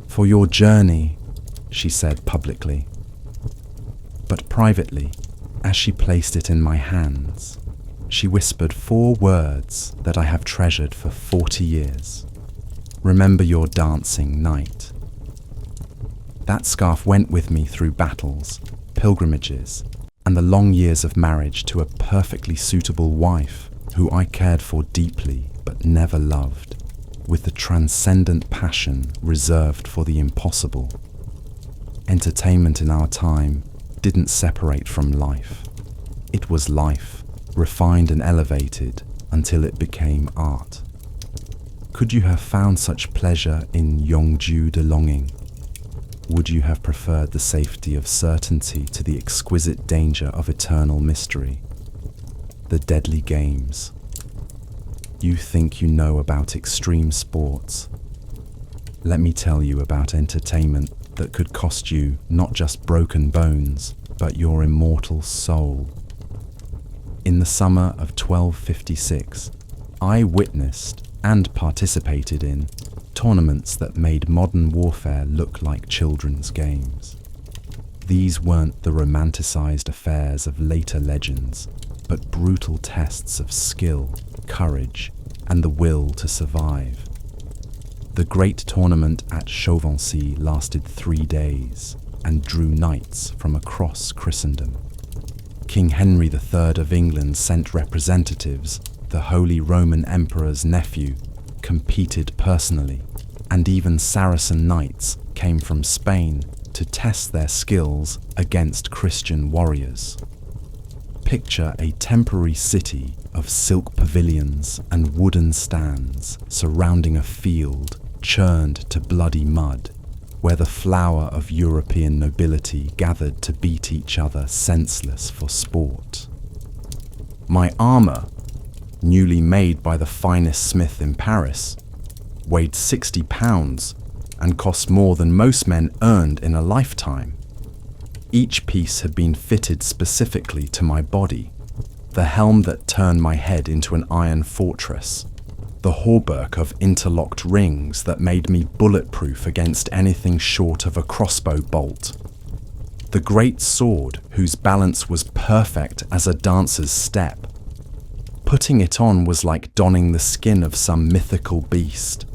"For your journey," she said publicly. But privately, as she placed it in my hands, she whispered 4 words that I have treasured for 40 years. "Remember your dancing night." That scarf went with me through battles, pilgrimages, and the long years of marriage to a perfectly suitable wife who I cared for deeply but never loved, with the transcendent passion reserved for the impossible. Entertainment in our time didn't separate from life. It was life, refined and elevated until it became art. Could you have found such pleasure in Yongju de longing? Would you have preferred the safety of certainty to the exquisite danger of eternal mystery? The deadly games, You think you know about extreme sports. Let me tell you about entertainment that could cost you not just broken bones, but your immortal soul. In the summer of 1256, I witnessed and participated in tournaments that made modern warfare look like children's games. These weren't the romanticized affairs of later legends, but brutal tests of skill, courage, and the will to survive. The great tournament at Chauvency lasted 3 days and drew knights from across Christendom. King Henry III of England sent representatives, the Holy Roman Emperor's nephew, competed personally, and even Saracen knights came from Spain to test their skills against Christian warriors. Picture a temporary city of silk pavilions and wooden stands surrounding a field churned to bloody mud, where the flower of European nobility gathered to beat each other senseless for sport. My armour, newly made by the finest smith in Paris, weighed 60 pounds and cost more than most men earned in a lifetime. Each piece had been fitted specifically to my body: the helm that turned my head into an iron fortress, the hauberk of interlocked rings that made me bulletproof against anything short of a crossbow bolt, the great sword whose balance was perfect as a dancer's step. Putting it on was like donning the skin of some mythical beast,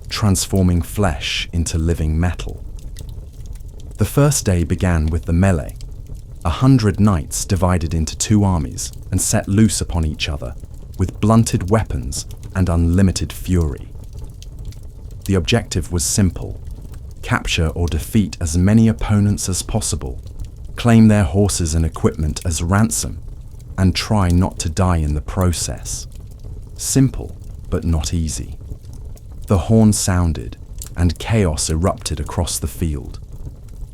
transforming flesh into living metal. The first day began with the melee. 100 knights divided into 2 armies and set loose upon each other with blunted weapons and unlimited fury. The objective was simple: capture or defeat as many opponents as possible, claim their horses and equipment as ransom, and try not to die in the process. Simple, but not easy. The horn sounded, and chaos erupted across the field.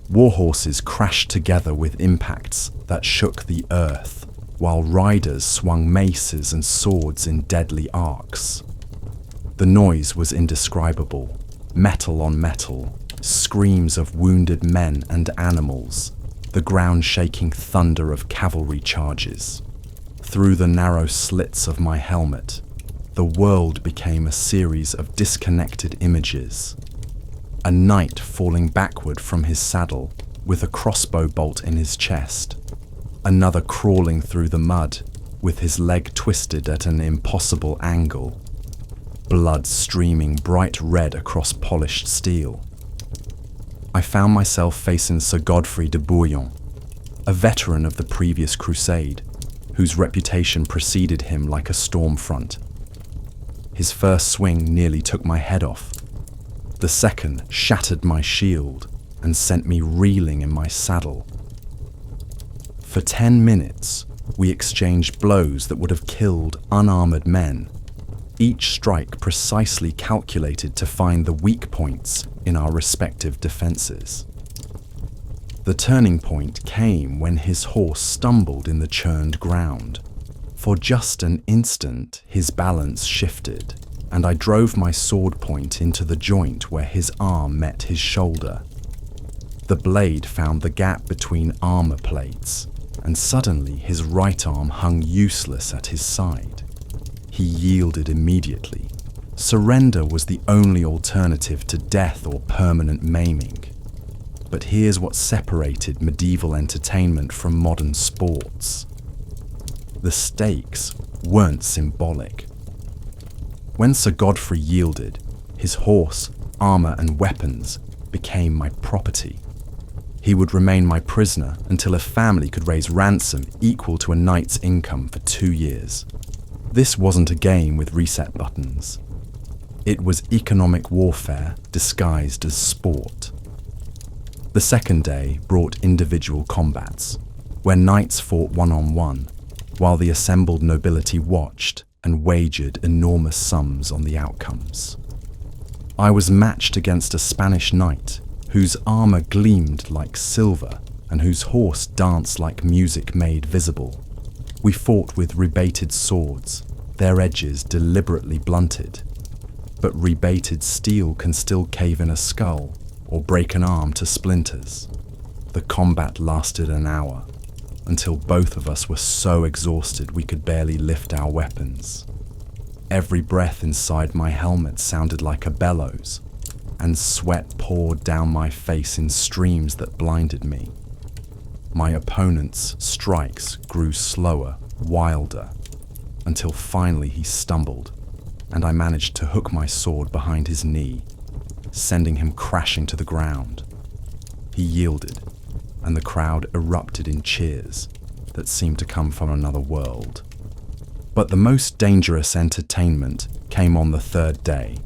Warhorses crashed together with impacts that shook the earth, while riders swung maces and swords in deadly arcs. The noise was indescribable: metal on metal, screams of wounded men and animals, the ground-shaking thunder of cavalry charges. Through the narrow slits of my helmet, the world became a series of disconnected images. A knight falling backward from his saddle with a crossbow bolt in his chest, another crawling through the mud with his leg twisted at an impossible angle, blood streaming bright red across polished steel. I found myself facing Sir Godfrey de Bouillon, a veteran of the previous crusade, whose reputation preceded him like a storm front. His first swing nearly took my head off. The second shattered my shield and sent me reeling in my saddle. For 10 minutes, we exchanged blows that would have killed unarmored men, each strike precisely calculated to find the weak points in our respective defenses. The turning point came when his horse stumbled in the churned ground. For just an instant, his balance shifted, and I drove my sword point into the joint where his arm met his shoulder. The blade found the gap between armor plates, and suddenly his right arm hung useless at his side. He yielded immediately. Surrender was the only alternative to death or permanent maiming. But here's what separated medieval entertainment from modern sports. The stakes weren't symbolic. When Sir Godfrey yielded, his horse, armour and weapons became my property. He would remain my prisoner until a family could raise ransom equal to a knight's income for 2 years. This wasn't a game with reset buttons. It was economic warfare disguised as sport. The second day brought individual combats, where knights fought one-on-one, while the assembled nobility watched and wagered enormous sums on the outcomes. I was matched against a Spanish knight whose armour gleamed like silver and whose horse danced like music made visible. We fought with rebated swords, their edges deliberately blunted. But rebaited steel can still cave in a skull or break an arm to splinters. The combat lasted an hour, until both of us were so exhausted we could barely lift our weapons. Every breath inside my helmet sounded like a bellows, and sweat poured down my face in streams that blinded me. My opponent's strikes grew slower, wilder, until finally he stumbled, and I managed to hook my sword behind his knee, sending him crashing to the ground. He yielded, and the crowd erupted in cheers that seemed to come from another world. But the most dangerous entertainment came on the third day: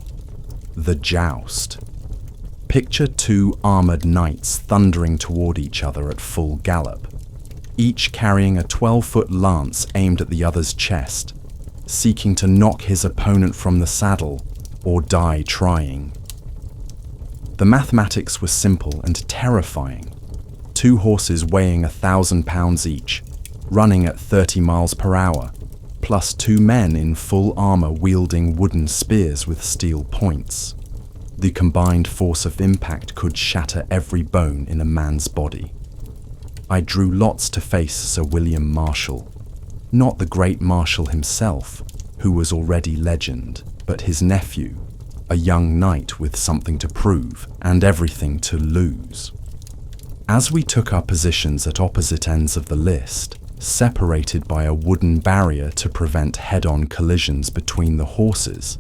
the joust. Picture two armored knights thundering toward each other at full gallop, each carrying a 12-foot lance aimed at the other's chest, seeking to knock his opponent from the saddle or die trying. The mathematics were simple and terrifying. Two horses weighing 1,000 pounds each, running at 30 miles per hour, plus two men in full armor wielding wooden spears with steel points. The combined force of impact could shatter every bone in a man's body. I drew lots to face Sir William Marshall, not the great Marshal himself, who was already legend, but his nephew, a young knight with something to prove and everything to lose. As we took our positions at opposite ends of the list, separated by a wooden barrier to prevent head-on collisions between the horses,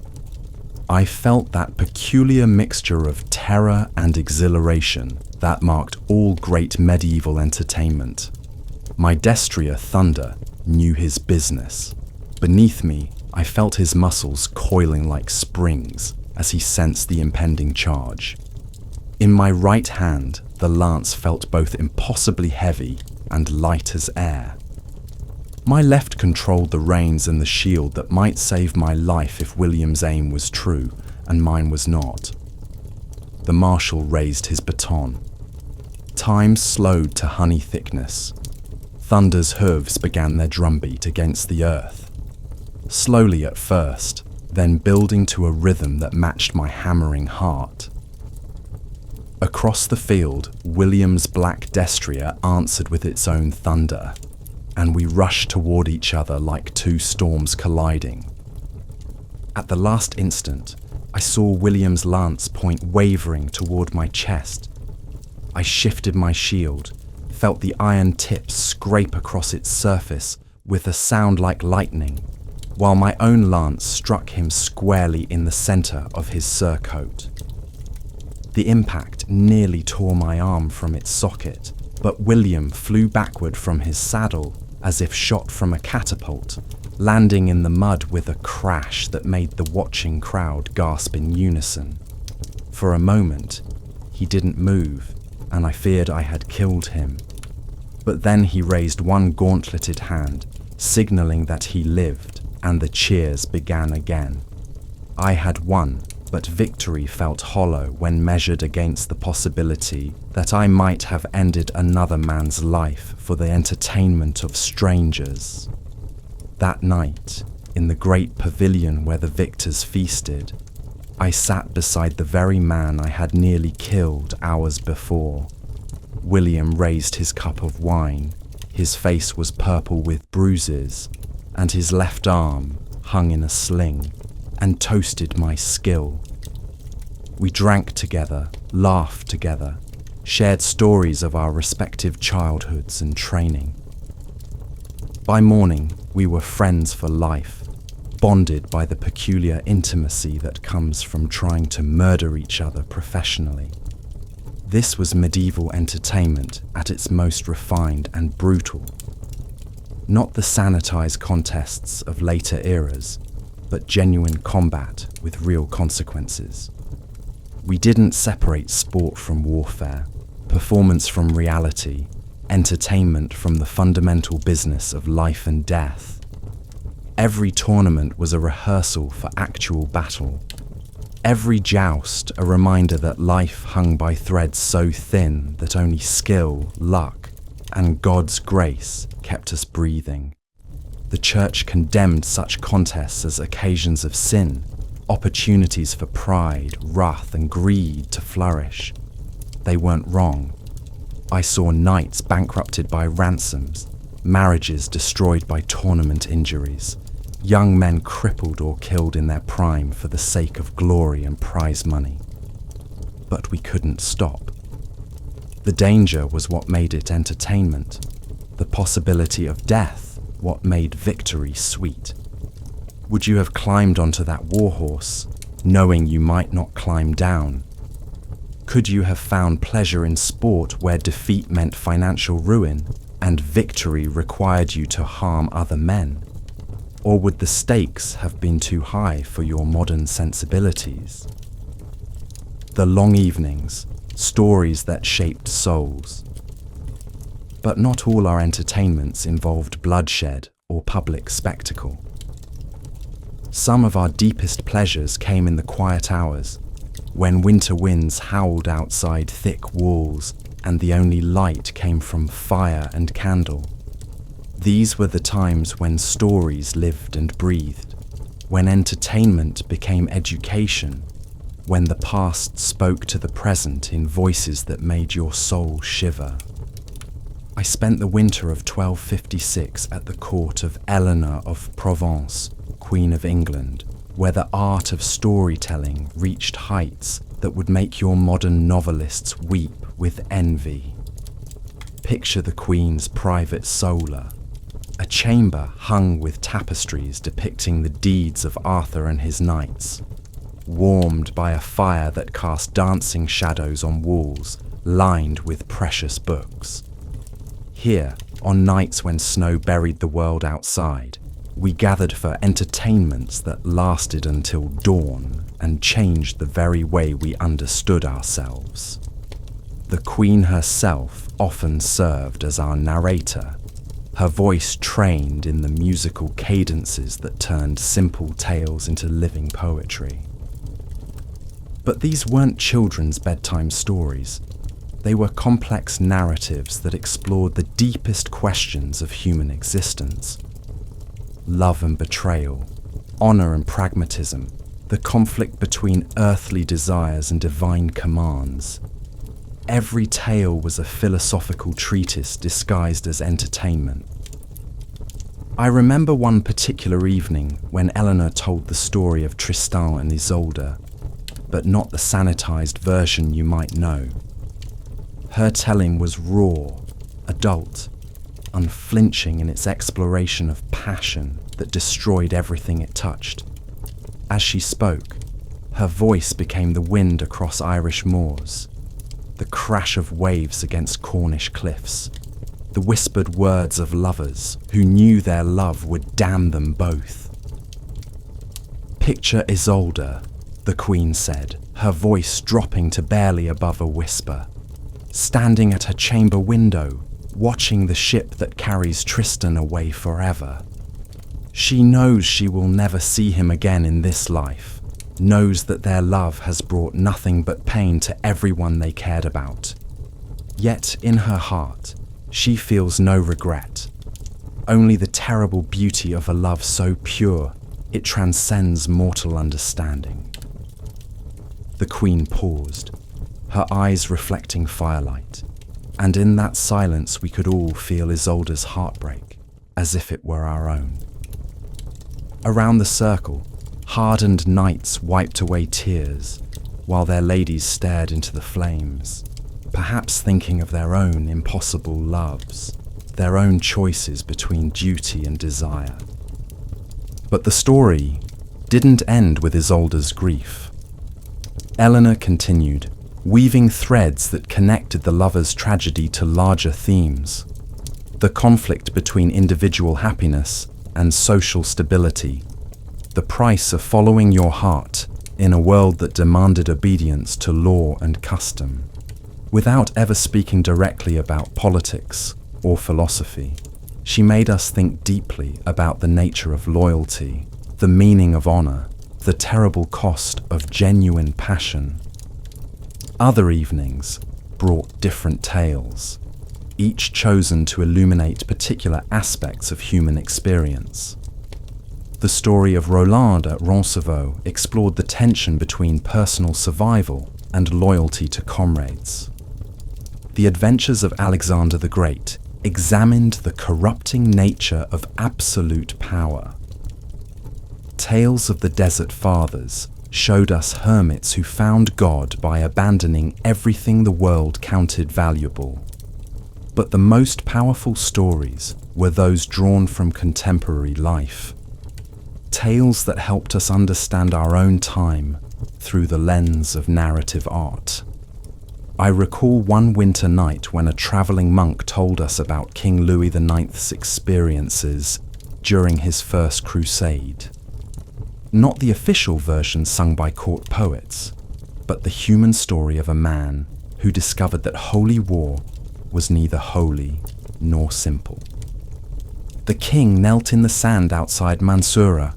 I felt that peculiar mixture of terror and exhilaration that marked all great medieval entertainment. My destrier Thunder knew his business. Beneath me, I felt his muscles coiling like springs as he sensed the impending charge. In my right hand, the lance felt both impossibly heavy and light as air. My left controlled the reins and the shield that might save my life if William's aim was true and mine was not. The Marshal raised his baton. Time slowed to honey thickness. Thunder's hooves began their drumbeat against the earth. Slowly at first, then building to a rhythm that matched my hammering heart. Across the field, William's black destrier answered with its own thunder, and we rushed toward each other like two storms colliding. At the last instant, I saw William's lance point wavering toward my chest. I shifted my shield, felt the iron tips scrape across its surface with a sound like lightning, while my own lance struck him squarely in the center of his surcoat. The impact nearly tore my arm from its socket, but William flew backward from his saddle as if shot from a catapult, landing in the mud with a crash that made the watching crowd gasp in unison. For a moment, he didn't move, and I feared I had killed him. But then he raised one gauntleted hand, signaling that he lived, and the cheers began again. I had won, but victory felt hollow when measured against the possibility that I might have ended another man's life for the entertainment of strangers. That night, in the great pavilion where the victors feasted, I sat beside the very man I had nearly killed hours before. William raised his cup of wine. His face was purple with bruises, and his left arm hung in a sling, and toasted my skill. We drank together, laughed together, shared stories of our respective childhoods and training. By morning, we were friends for life, bonded by the peculiar intimacy that comes from trying to murder each other professionally. This was medieval entertainment at its most refined and brutal. Not the sanitized contests of later eras, but genuine combat with real consequences. We didn't separate sport from warfare, performance from reality, entertainment from the fundamental business of life and death. Every tournament was a rehearsal for actual battle. Every joust a reminder that life hung by threads so thin that only skill, luck, and God's grace kept us breathing. The church condemned such contests as occasions of sin, opportunities for pride, wrath, and greed to flourish. They weren't wrong. I saw knights bankrupted by ransoms, marriages destroyed by tournament injuries, young men crippled or killed in their prime for the sake of glory and prize money. But we couldn't stop. The danger was what made it entertainment, the possibility of death, what made victory sweet. Would you have climbed onto that warhorse, knowing you might not climb down? Could you have found pleasure in sport where defeat meant financial ruin and victory required you to harm other men? Or would the stakes have been too high for your modern sensibilities? The long evenings, stories that shaped souls. But not all our entertainments involved bloodshed or public spectacle. Some of our deepest pleasures came in the quiet hours, when winter winds howled outside thick walls and the only light came from fire and candle. These were the times when stories lived and breathed, when entertainment became education, when the past spoke to the present in voices that made your soul shiver. I spent the winter of 1256 at the court of Eleanor of Provence, Queen of England, where the art of storytelling reached heights that would make your modern novelists weep with envy. Picture the Queen's private solar, a chamber hung with tapestries depicting the deeds of Arthur and his knights, warmed by a fire that cast dancing shadows on walls lined with precious books. Here, on nights when snow buried the world outside, we gathered for entertainments that lasted until dawn and changed the very way we understood ourselves. The Queen herself often served as our narrator, her voice trained in the musical cadences that turned simple tales into living poetry. But these weren't children's bedtime stories. They were complex narratives that explored the deepest questions of human existence. Love and betrayal, honor and pragmatism, the conflict between earthly desires and divine commands. Every tale was a philosophical treatise disguised as entertainment. I remember one particular evening when Eleanor told the story of Tristan and Isolde, but not the sanitized version you might know. Her telling was raw, adult, unflinching in its exploration of passion that destroyed everything it touched. As she spoke, her voice became the wind across Irish moors, the crash of waves against Cornish cliffs, the whispered words of lovers who knew their love would damn them both. "Picture Isolde," the Queen said, her voice dropping to barely above a whisper, standing at her chamber window, watching the ship that carries Tristan away forever. She knows she will never see him again in this life, knows that their love has brought nothing but pain to everyone they cared about. Yet in her heart, she feels no regret, only the terrible beauty of a love so pure it transcends mortal understanding. The Queen paused, her eyes reflecting firelight, and in that silence we could all feel Isolde's heartbreak, as if it were our own. Around the circle, hardened knights wiped away tears, while their ladies stared into the flames, perhaps thinking of their own impossible loves, their own choices between duty and desire. But the story didn't end with Isolde's grief. Eleanor continued, weaving threads that connected the lovers' tragedy to larger themes. The conflict between individual happiness and social stability, the price of following your heart in a world that demanded obedience to law and custom. Without ever speaking directly about politics or philosophy, she made us think deeply about the nature of loyalty, the meaning of honor, the terrible cost of genuine passion. Other evenings brought different tales. each chosen to illuminate particular aspects of human experience. The story of Roland at Roncevaux explored the tension between personal survival and loyalty to comrades. The Adventures of Alexander the Great examined the corrupting nature of absolute power. Tales of the Desert Fathers showed us hermits who found God by abandoning everything the world counted valuable. But the most powerful stories were those drawn from contemporary life. Tales that helped us understand our own time through the lens of narrative art. I recall one winter night when a traveling monk told us about King Louis IX's experiences during his first crusade. Not the official version sung by court poets, but the human story of a man who discovered that holy war was neither holy nor simple. The king knelt in the sand outside Mansoura,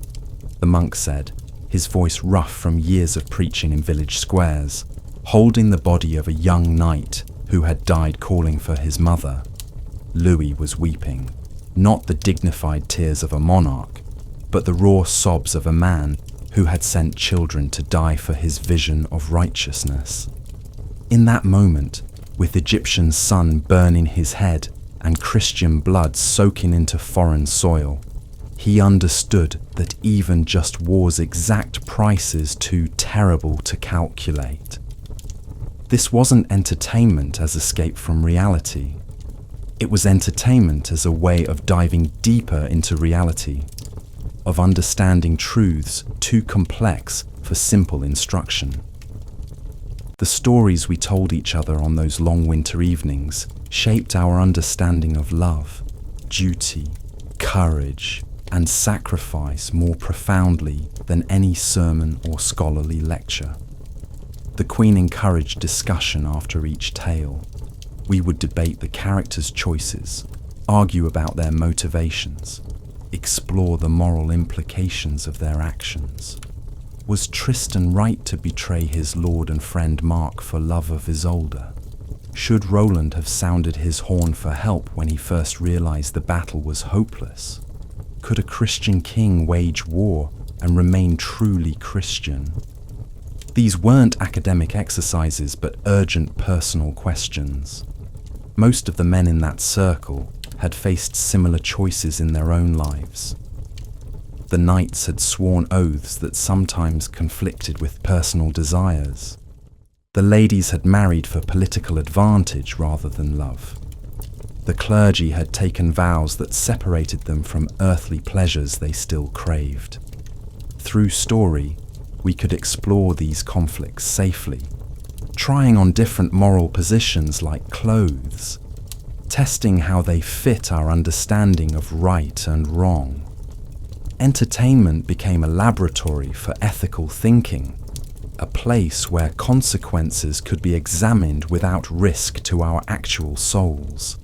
the monk said, his voice rough from years of preaching in village squares, holding the body of a young knight who had died calling for his mother. Louis was weeping, not the dignified tears of a monarch, but the raw sobs of a man who had sent children to die for his vision of righteousness. In that moment, with Egyptian sun burning his head and Christian blood soaking into foreign soil, he understood that even just war's exact price is too terrible to calculate. This wasn't entertainment as escape from reality. It was entertainment as a way of diving deeper into reality, of understanding truths too complex for simple instruction. The stories we told each other on those long winter evenings shaped our understanding of love, duty, courage, and sacrifice more profoundly than any sermon or scholarly lecture. The Queen encouraged discussion after each tale. We would debate the characters' choices, argue about their motivations, explore the moral implications of their actions. Was Tristan right to betray his lord and friend Mark for love of Isolde? Should Roland have sounded his horn for help when he first realized the battle was hopeless? Could a Christian king wage war and remain truly Christian? These weren't academic exercises but urgent personal questions. Most of the men in that circle had faced similar choices in their own lives. The knights had sworn oaths that sometimes conflicted with personal desires. The ladies had married for political advantage rather than love. The clergy had taken vows that separated them from earthly pleasures they still craved. Through story, we could explore these conflicts safely, trying on different moral positions like clothes, testing how they fit our understanding of right and wrong. Entertainment became a laboratory for ethical thinking, a place where consequences could be examined without risk to our actual souls.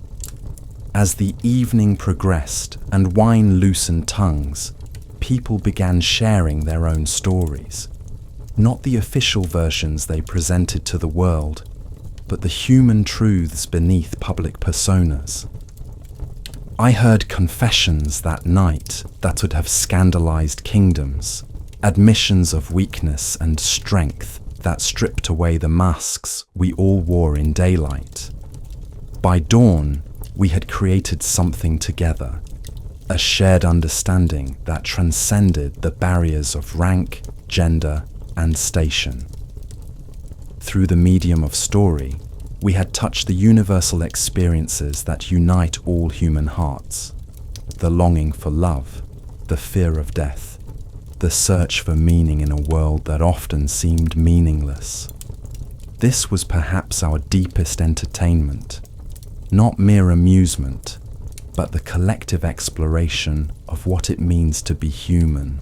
As the evening progressed and wine loosened tongues, people began sharing their own stories. Not the official versions they presented to the world, but the human truths beneath public personas. I heard confessions that night that would have scandalized kingdoms, admissions of weakness and strength that stripped away the masks we all wore in daylight. By dawn, we had created something together, a shared understanding that transcended the barriers of rank, gender, and station. Through the medium of story, we had touched the universal experiences that unite all human hearts: the longing for love, the fear of death, the search for meaning in a world that often seemed meaningless. This was perhaps our deepest entertainment, not mere amusement, but the collective exploration of what it means to be human.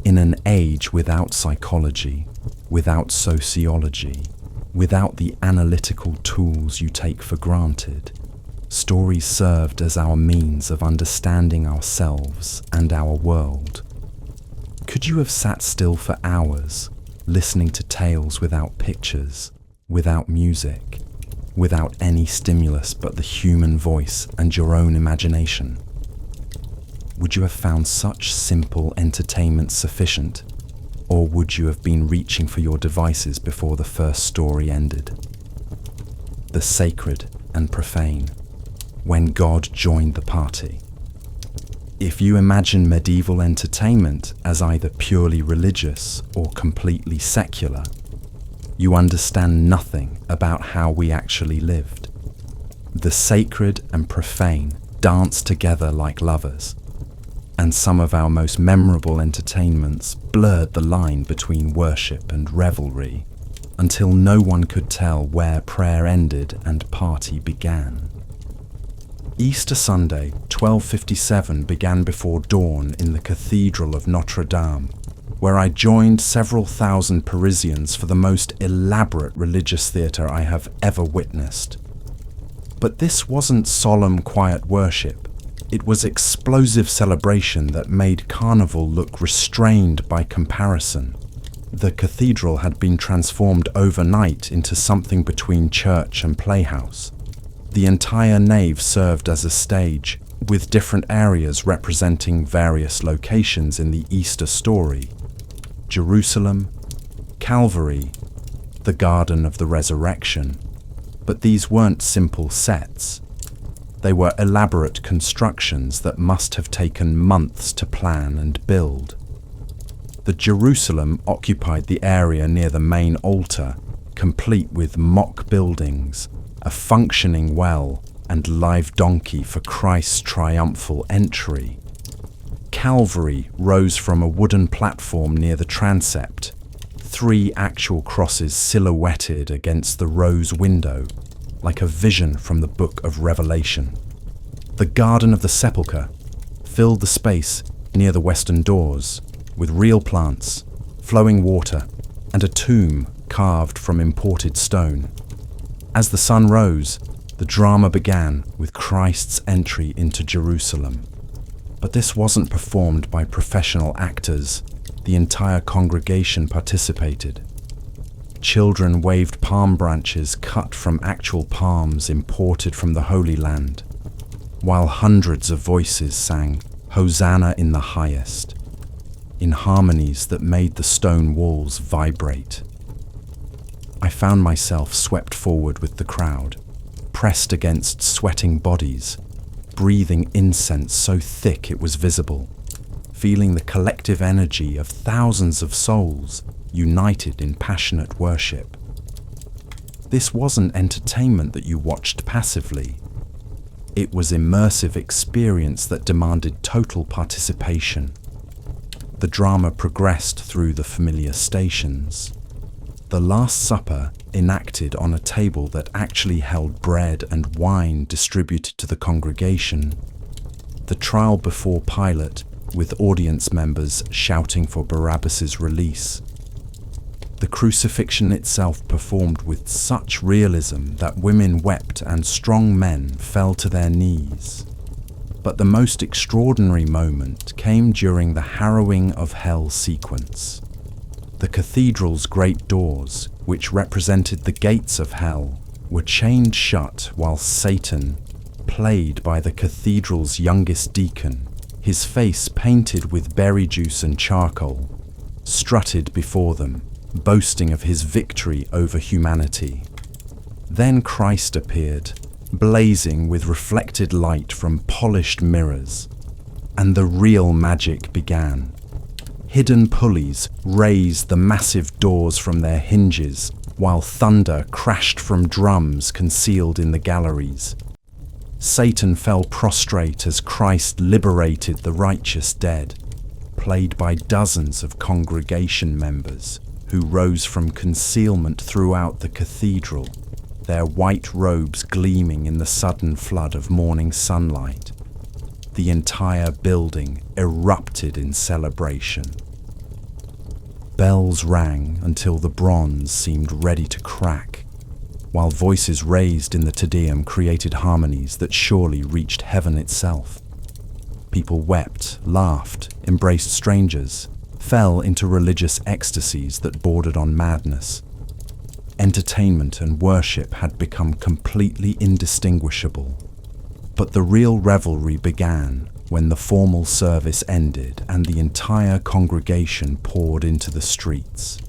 In an age without psychology, without sociology, without the analytical tools you take for granted, stories served as our means of understanding ourselves and our world. Could you have sat still for hours, listening to tales without pictures, without music, without any stimulus but the human voice and your own imagination? Would you have found such simple entertainment sufficient, or would you have been reaching for your devices before the first story ended? The sacred and profane, when God joined the party. If you imagine medieval entertainment as either purely religious or completely secular, you understand nothing about how we actually lived. The sacred and profane danced together like lovers, and some of our most memorable entertainments blurred the line between worship and revelry until no one could tell where prayer ended and party began. Easter Sunday, 1257, began before dawn in the Cathedral of Notre Dame, where I joined several thousand Parisians for the most elaborate religious theatre I have ever witnessed. But this wasn't solemn, quiet worship. It was explosive celebration that made Carnival look restrained by comparison. The cathedral had been transformed overnight into something between church and playhouse. The entire nave served as a stage, with different areas representing various locations in the Easter story: Jerusalem, Calvary, the Garden of the Resurrection. But these weren't simple sets. They were elaborate constructions that must have taken months to plan and build. The Jerusalem occupied the area near the main altar, complete with mock buildings, a functioning well, and live donkey for Christ's triumphal entry. Calvary rose from a wooden platform near the transept, 3 actual crosses silhouetted against the rose window, like a vision from the Book of Revelation. The Garden of the Sepulchre filled the space near the western doors with real plants, flowing water, and a tomb carved from imported stone. As the sun rose, the drama began with Christ's entry into Jerusalem. But this wasn't performed by professional actors. The entire congregation participated. Children waved palm branches cut from actual palms imported from the Holy Land, while hundreds of voices sang "Hosanna in the highest," in harmonies that made the stone walls vibrate. I found myself swept forward with the crowd, pressed against sweating bodies, breathing incense so thick it was visible, feeling the collective energy of thousands of souls united in passionate worship. This wasn't entertainment that you watched passively. It was immersive experience that demanded total participation. The drama progressed through the familiar stations. The Last Supper enacted on a table that actually held bread and wine distributed to the congregation. The trial before Pilate, with audience members shouting for Barabbas's release. The crucifixion itself performed with such realism that women wept and strong men fell to their knees. But the most extraordinary moment came during the harrowing of hell sequence. The cathedral's great doors, which represented the gates of hell, were chained shut while Satan, played by the cathedral's youngest deacon, his face painted with berry juice and charcoal, strutted before them, boasting of his victory over humanity. Then Christ appeared, blazing with reflected light from polished mirrors, and the real magic began. Hidden pulleys raised the massive doors from their hinges, while thunder crashed from drums concealed in the galleries. Satan fell prostrate as Christ liberated the righteous dead, played by dozens of congregation members who rose from concealment throughout the cathedral, their white robes gleaming in the sudden flood of morning sunlight. The entire building erupted in celebration. Bells rang until the bronze seemed ready to crack, while voices raised in the Te Deum created harmonies that surely reached heaven itself. People wept, laughed, embraced strangers, fell into religious ecstasies that bordered on madness. entertainment and worship had become completely indistinguishable. But the real revelry began when the formal service ended and the entire congregation poured into the streets.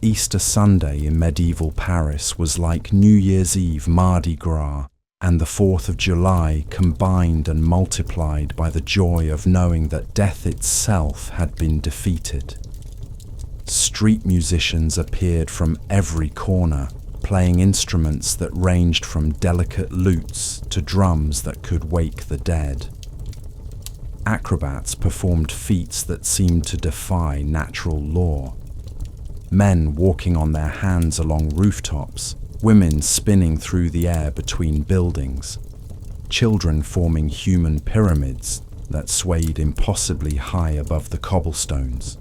Easter Sunday in medieval Paris was like New Year's Eve Mardi Gras and the 4th of July combined and multiplied by the joy of knowing that death itself had been defeated. Street musicians appeared from every corner, playing instruments that ranged from delicate lutes to drums that could wake the dead. Acrobats performed feats that seemed to defy natural law. Men walking on their hands along rooftops, women spinning through the air between buildings, children forming human pyramids that swayed impossibly high above the cobblestones.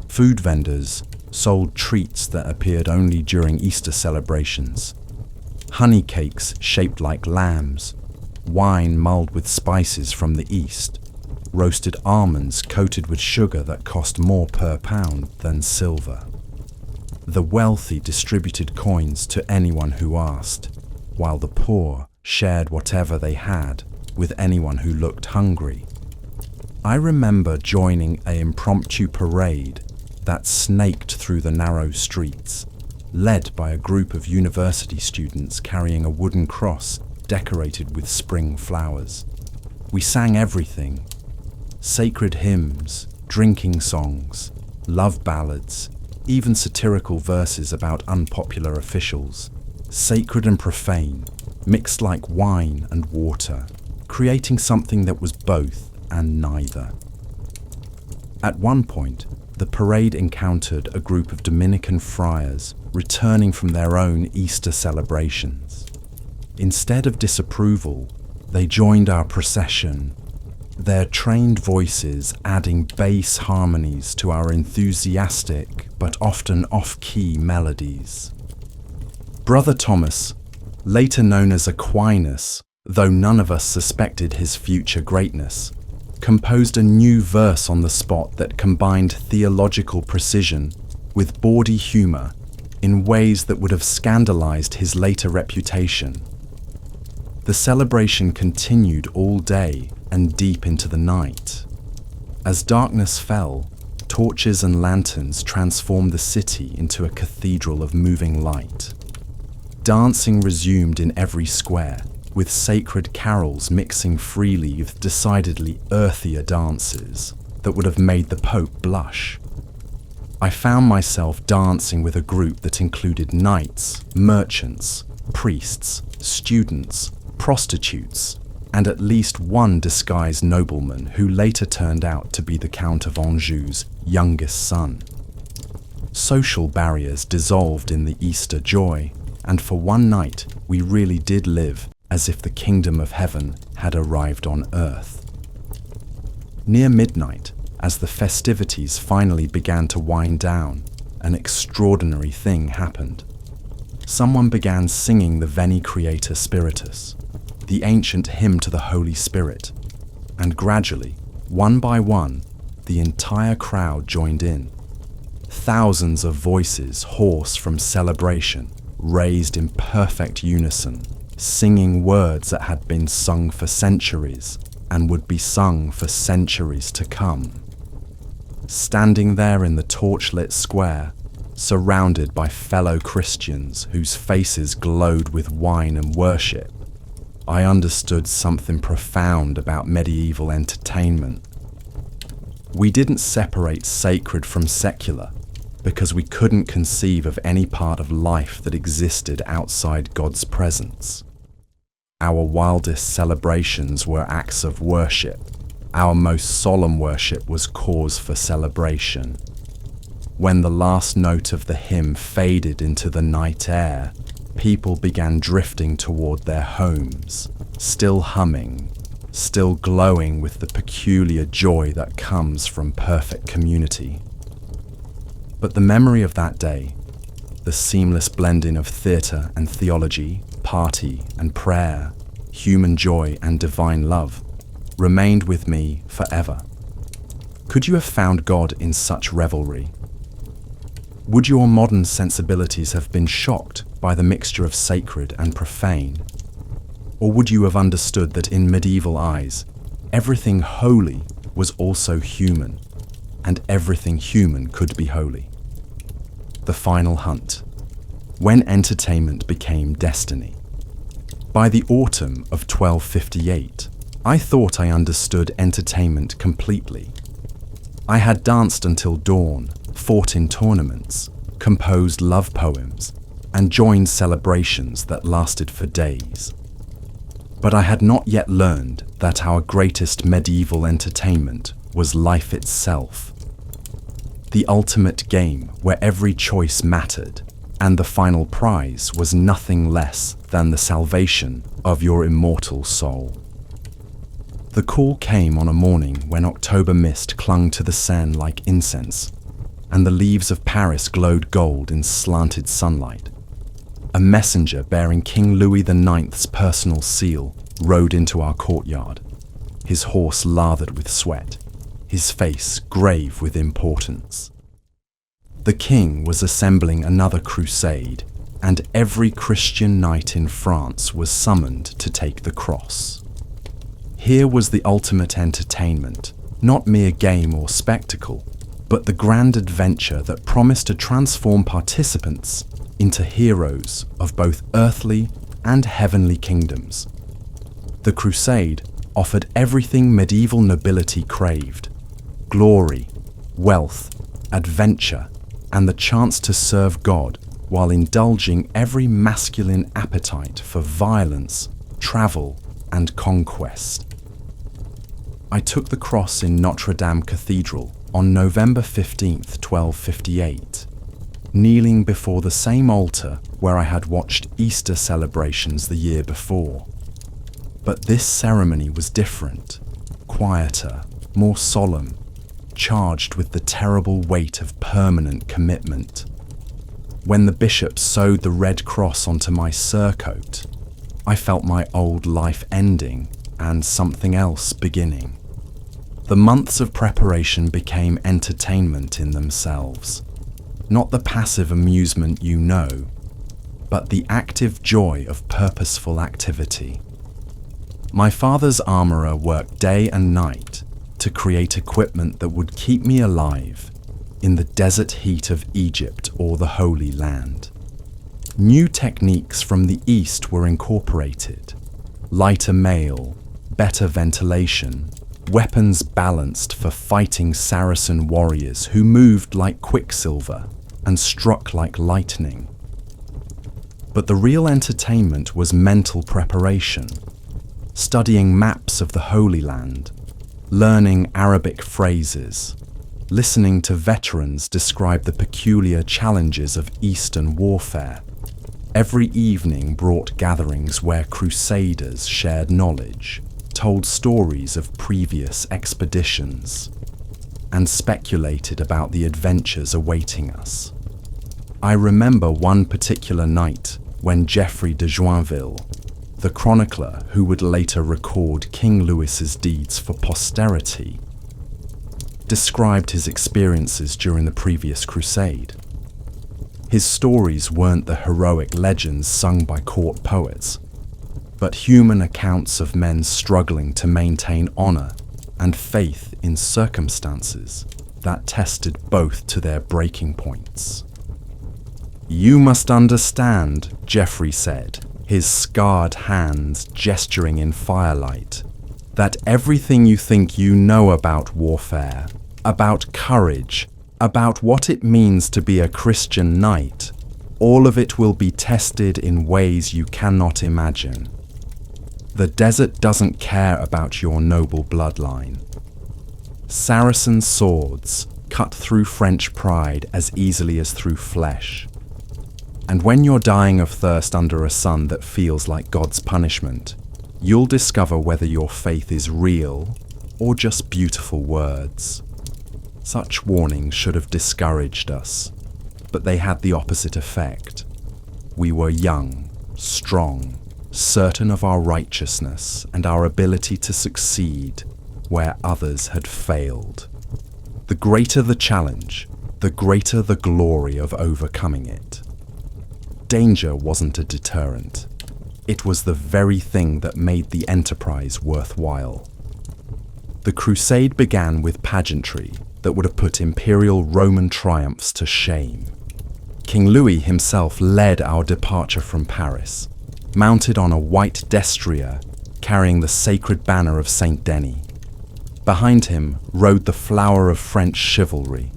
Food vendors sold treats that appeared only during Easter celebrations. Honey cakes shaped like lambs, wine mulled with spices from the east, roasted almonds coated with sugar that cost more per pound than silver. The wealthy distributed coins to anyone who asked, while the poor shared whatever they had with anyone who looked hungry. I remember joining an impromptu parade that snaked through the narrow streets, led by a group of university students carrying a wooden cross decorated with spring flowers. We sang everything: sacred hymns, drinking songs, love ballads, even satirical verses about unpopular officials, sacred and profane, mixed like wine and water, creating something that was both and neither. At one point, the parade encountered a group of Dominican friars returning from their own Easter celebrations. Instead of disapproval, they joined our procession, their trained voices adding bass harmonies to our enthusiastic but often off-key melodies. Brother Thomas, later known as Aquinas, though none of us suspected his future greatness, composed a new verse on the spot that combined theological precision with bawdy humor in ways that would have scandalized his later reputation. The celebration continued all day and deep into the night. As darkness fell, torches and lanterns transformed the city into a cathedral of moving light. Dancing resumed in every square, with sacred carols mixing freely with decidedly earthier dances that would have made the Pope blush. I found myself dancing with a group that included knights, merchants, priests, students, prostitutes, and at least one disguised nobleman who later turned out to be the Count of Anjou's youngest son. Social barriers dissolved in the Easter joy, and for one night we really did live as if the kingdom of heaven had arrived on earth. Near midnight, as the festivities finally began to wind down, an extraordinary thing happened. Someone began singing the Veni Creator Spiritus, the ancient hymn to the Holy Spirit, and gradually, one by one, the entire crowd joined in. Thousands of voices, hoarse from celebration, raised in perfect unison, singing words that had been sung for centuries and would be sung for centuries to come. Standing there in the torchlit square, surrounded by fellow Christians whose faces glowed with wine and worship, I understood something profound about medieval entertainment. We didn't separate sacred from secular because we couldn't conceive of any part of life that existed outside God's presence. Our wildest celebrations were acts of worship. Our most solemn worship was cause for celebration. When the last note of the hymn faded into the night air, people began drifting toward their homes, still humming, still glowing with the peculiar joy that comes from perfect community. But the memory of that day, the seamless blending of theatre and theology, party and prayer, human joy and divine love, remained with me forever. Could you have found God in such revelry? Would your modern sensibilities have been shocked by the mixture of sacred and profane? Or would you have understood that in medieval eyes, everything holy was also human, and everything human could be holy? The final hunt. When entertainment became destiny. By the autumn of 1258, I thought I understood entertainment completely. I had danced until dawn, fought in tournaments, composed love poems, and joined celebrations that lasted for days. But I had not yet learned that our greatest medieval entertainment was life itself. The ultimate game where every choice mattered, and the final prize was nothing less than the salvation of your immortal soul. The call came on a morning when October mist clung to the Seine like incense, and the leaves of Paris glowed gold in slanted sunlight. A messenger bearing King Louis IX's personal seal rode into our courtyard, his horse lathered with sweat, his face grave with importance. The king was assembling another crusade, and every Christian knight in France was summoned to take the cross. Here was the ultimate entertainment, not mere game or spectacle, but the grand adventure that promised to transform participants into heroes of both earthly and heavenly kingdoms. The crusade offered everything medieval nobility craved: glory, wealth, adventure, and the chance to serve God while indulging every masculine appetite for violence, travel, and conquest. I took the cross in Notre Dame Cathedral on November 15th, 1258, kneeling before the same altar where I had watched Easter celebrations the year before. But this ceremony was different, quieter, more solemn, charged with the terrible weight of permanent commitment. When the bishop sewed the red cross onto my surcoat, I felt my old life ending and something else beginning. The months of preparation became entertainment in themselves, not the passive amusement you know, but the active joy of purposeful activity. My father's armourer worked day and night to create equipment that would keep me alive in the desert heat of Egypt or the Holy Land. New techniques from the East were incorporated: lighter mail, better ventilation, weapons balanced for fighting Saracen warriors who moved like quicksilver and struck like lightning. But the real entertainment was mental preparation, studying maps of the Holy Land, learning Arabic phrases, listening to veterans describe the peculiar challenges of Eastern warfare. Every evening brought gatherings where crusaders shared knowledge, told stories of previous expeditions, and speculated about the adventures awaiting us. I remember one particular night when Geoffrey de Joinville, the chronicler who would later record King Louis's deeds for posterity, described his experiences during the previous crusade. His stories weren't the heroic legends sung by court poets, but human accounts of men struggling to maintain honor and faith in circumstances that tested both to their breaking points. "You must understand," Geoffrey said, his scarred hands gesturing in firelight, "that everything you think you know about warfare, about courage, about what it means to be a Christian knight, all of it will be tested in ways you cannot imagine. The desert doesn't care about your noble bloodline. Saracen swords cut through French pride as easily as through flesh. And when you're dying of thirst under a sun that feels like God's punishment, you'll discover whether your faith is real or just beautiful words." Such warnings should have discouraged us, but they had the opposite effect. We were young, strong, certain of our righteousness and our ability to succeed where others had failed. The greater the challenge, the greater the glory of overcoming it. Danger wasn't a deterrent. It was the very thing that made the enterprise worthwhile. The crusade began with pageantry that would have put imperial Roman triumphs to shame. King Louis himself led our departure from Paris, mounted on a white destrier carrying the sacred banner of Saint Denis. Behind him rode the flower of French chivalry,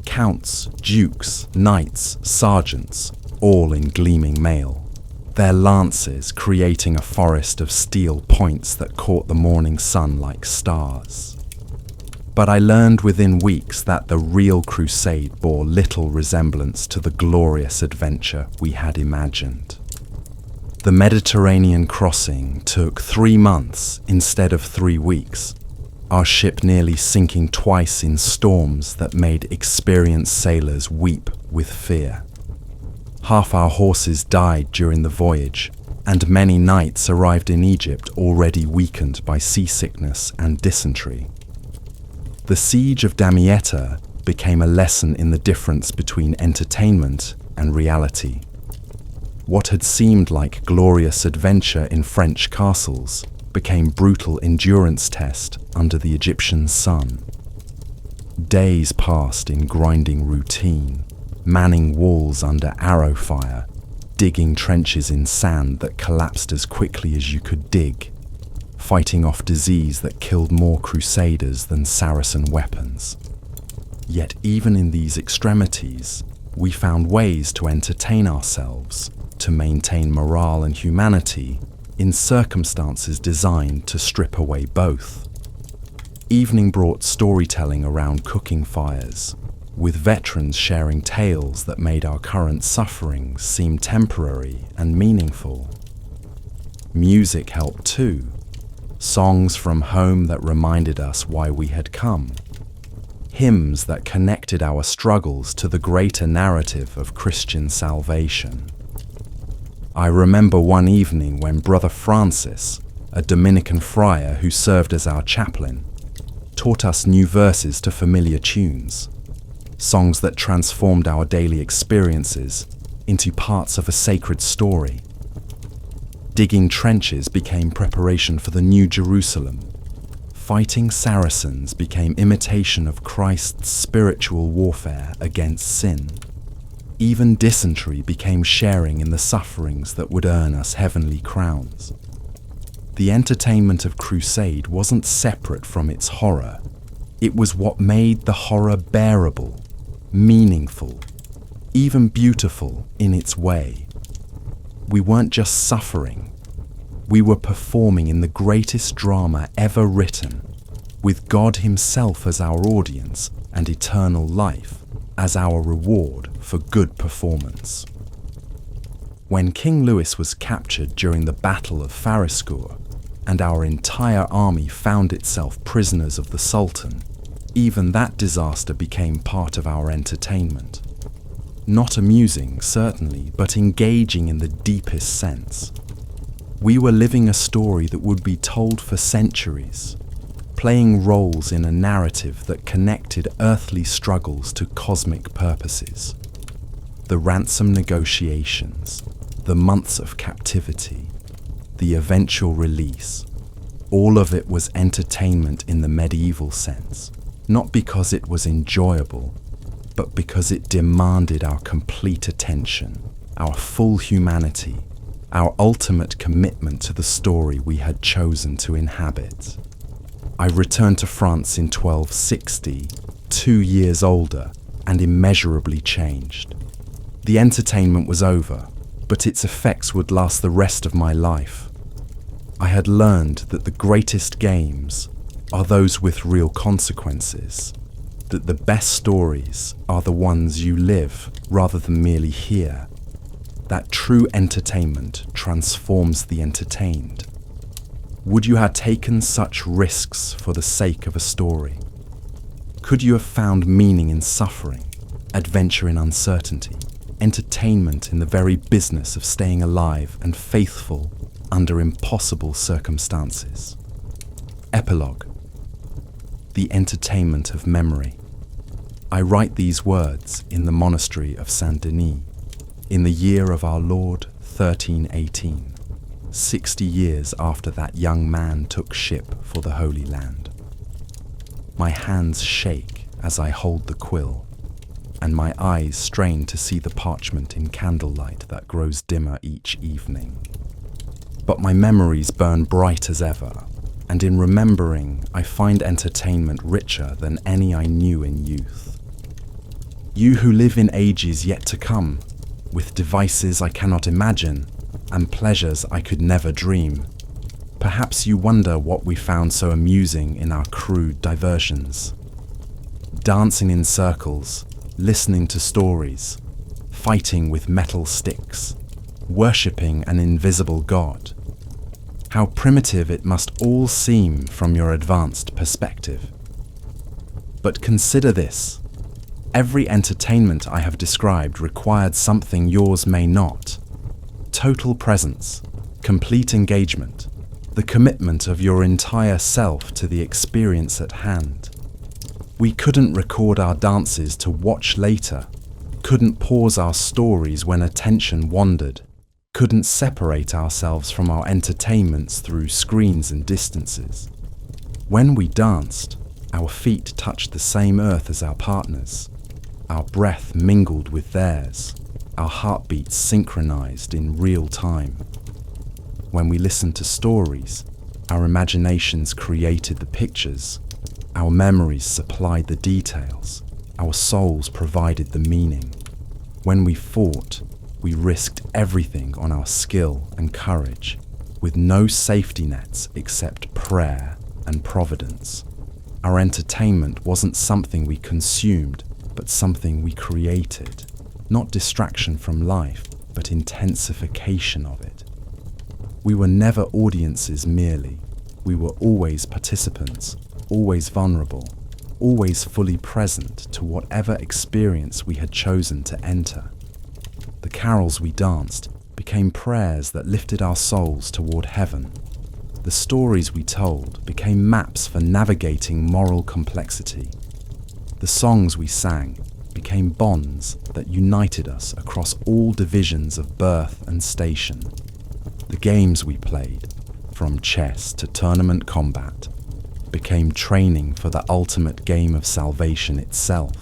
counts, dukes, knights, sergeants, all in gleaming mail, their lances creating a forest of steel points that caught the morning sun like stars. But I learned within weeks that the real crusade bore little resemblance to the glorious adventure we had imagined. The Mediterranean crossing took 3 months instead of 3 weeks, our ship nearly sinking twice in storms that made experienced sailors weep with fear. Half our horses died during the voyage, and many knights arrived in Egypt already weakened by seasickness and dysentery. The siege of Damietta became a lesson in the difference between entertainment and reality. What had seemed like glorious adventure in French castles became brutal endurance test under the Egyptian sun. Days passed in grinding routine, manning walls under arrow fire, digging trenches in sand that collapsed as quickly as you could dig, fighting off disease that killed more crusaders than Saracen weapons. Yet even in these extremities, we found ways to entertain ourselves, to maintain morale and humanity in circumstances designed to strip away both. Evening brought storytelling around cooking fires, with veterans sharing tales that made our current sufferings seem temporary and meaningful. Music helped too, songs from home that reminded us why we had come, hymns that connected our struggles to the greater narrative of Christian salvation. I remember one evening when Brother Francis, a Dominican friar who served as our chaplain, taught us new verses to familiar tunes, songs that transformed our daily experiences into parts of a sacred story. Digging trenches became preparation for the New Jerusalem. Fighting Saracens became imitation of Christ's spiritual warfare against sin. Even dysentery became sharing in the sufferings that would earn us heavenly crowns. The entertainment of crusade wasn't separate from its horror. It was what made the horror bearable, meaningful, even beautiful in its way. We weren't just suffering. We were performing in the greatest drama ever written, with God Himself as our audience and eternal life as our reward for good performance. When King Louis was captured during the Battle of Fariscour, and our entire army found itself prisoners of the Sultan, even that disaster became part of our entertainment. Not amusing, certainly, but engaging in the deepest sense. We were living a story that would be told for centuries, playing roles in a narrative that connected earthly struggles to cosmic purposes. The ransom negotiations, the months of captivity, the eventual release, all of it was entertainment in the medieval sense, not because it was enjoyable, but because it demanded our complete attention, our full humanity, our ultimate commitment to the story we had chosen to inhabit. I returned to France in 1260, 2 years older and immeasurably changed. The entertainment was over, but its effects would last the rest of my life. I had learned that the greatest games are those with real consequences, that the best stories are the ones you live rather than merely hear, that true entertainment transforms the entertained. Would you have taken such risks for the sake of a story? Could you have found meaning in suffering, adventure in uncertainty, entertainment in the very business of staying alive and faithful under impossible circumstances? Epilogue. The entertainment of memory. I write these words in the monastery of Saint Denis, in the year of our Lord 1318, 60 years after that young man took ship for the Holy Land. My hands shake as I hold the quill, and my eyes strain to see the parchment in candlelight that grows dimmer each evening. But my memories burn bright as ever, and in remembering I find entertainment richer than any I knew in youth. You who live in ages yet to come, with devices I cannot imagine, and pleasures I could never dream, perhaps you wonder what we found so amusing in our crude diversions. Dancing in circles, listening to stories, fighting with metal sticks, worshipping an invisible god. How primitive it must all seem from your advanced perspective. But consider this. Every entertainment I have described required something yours may not. Total presence, complete engagement, the commitment of your entire self to the experience at hand. We couldn't record our dances to watch later, couldn't pause our stories when attention wandered, couldn't separate ourselves from our entertainments through screens and distances. When we danced, our feet touched the same earth as our partners. Our breath mingled with theirs, our heartbeats synchronized in real time. When we listened to stories, our imaginations created the pictures, our memories supplied the details, our souls provided the meaning. When we fought, we risked everything on our skill and courage, with no safety nets except prayer and providence. Our entertainment wasn't something we consumed, but something we created. Not distraction from life, but intensification of it. We were never audiences merely. We were always participants, always vulnerable, always fully present to whatever experience we had chosen to enter. The carols we danced became prayers that lifted our souls toward heaven. The stories we told became maps for navigating moral complexity. The songs we sang became bonds that united us across all divisions of birth and station. The games we played, from chess to tournament combat, became training for the ultimate game of salvation itself.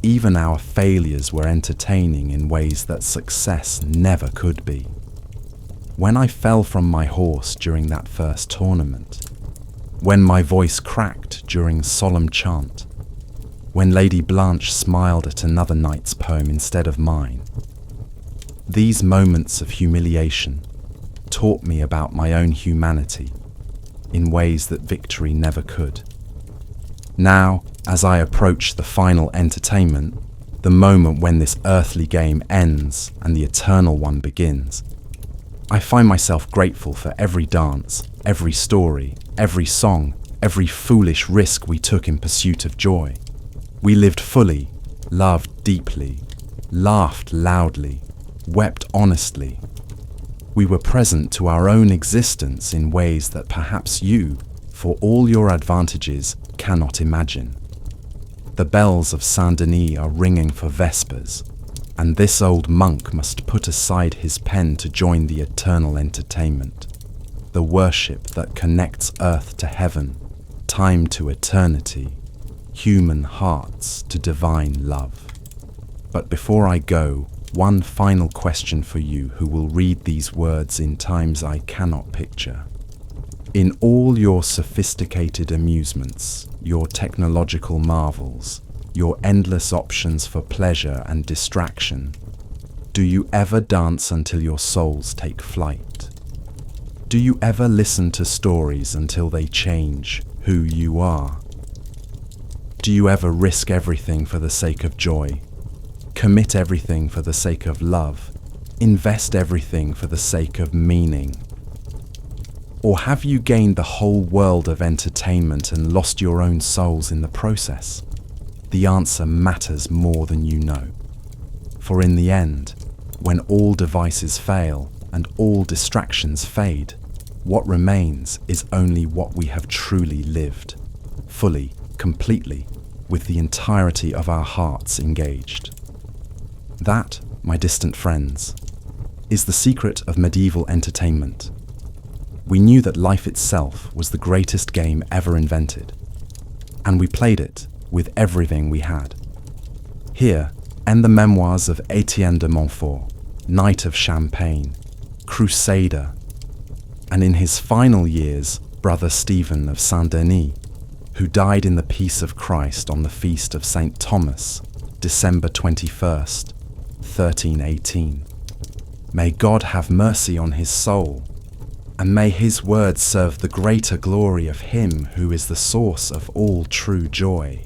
Even our failures were entertaining in ways that success never could be. When I fell from my horse during that first tournament, when my voice cracked during solemn chant, when Lady Blanche smiled at another knight's poem instead of mine, these moments of humiliation taught me about my own humanity in ways that victory never could. Now, as I approach the final entertainment, the moment when this earthly game ends and the eternal one begins, I find myself grateful for every dance, every story, every song, every foolish risk we took in pursuit of joy. We lived fully, loved deeply, laughed loudly, wept honestly. We were present to our own existence in ways that perhaps you, for all your advantages, cannot imagine. The bells of Saint Denis are ringing for vespers, and this old monk must put aside his pen to join the eternal entertainment, the worship that connects earth to heaven, time to eternity, human hearts to divine love. But before I go, one final question for you who will read these words in times I cannot picture. In all your sophisticated amusements, your technological marvels, your endless options for pleasure and distraction, do you ever dance until your souls take flight? Do you ever listen to stories until they change who you are? Do you ever risk everything for the sake of joy? Commit everything for the sake of love? Invest everything for the sake of meaning? Or have you gained the whole world of entertainment and lost your own souls in the process? The answer matters more than you know. For in the end, when all devices fail and all distractions fade, what remains is only what we have truly lived, fully, completely, with the entirety of our hearts engaged. That, my distant friends, is the secret of medieval entertainment. We knew that life itself was the greatest game ever invented, and we played it with everything we had. Here end the memoirs of Etienne de Montfort, Knight of Champagne, Crusader, and in his final years, Brother Stephen of Saint-Denis, who died in the peace of Christ on the feast of St. Thomas, December 21st, 1318. May God have mercy on his soul, and may his words serve the greater glory of him who is the source of all true joy.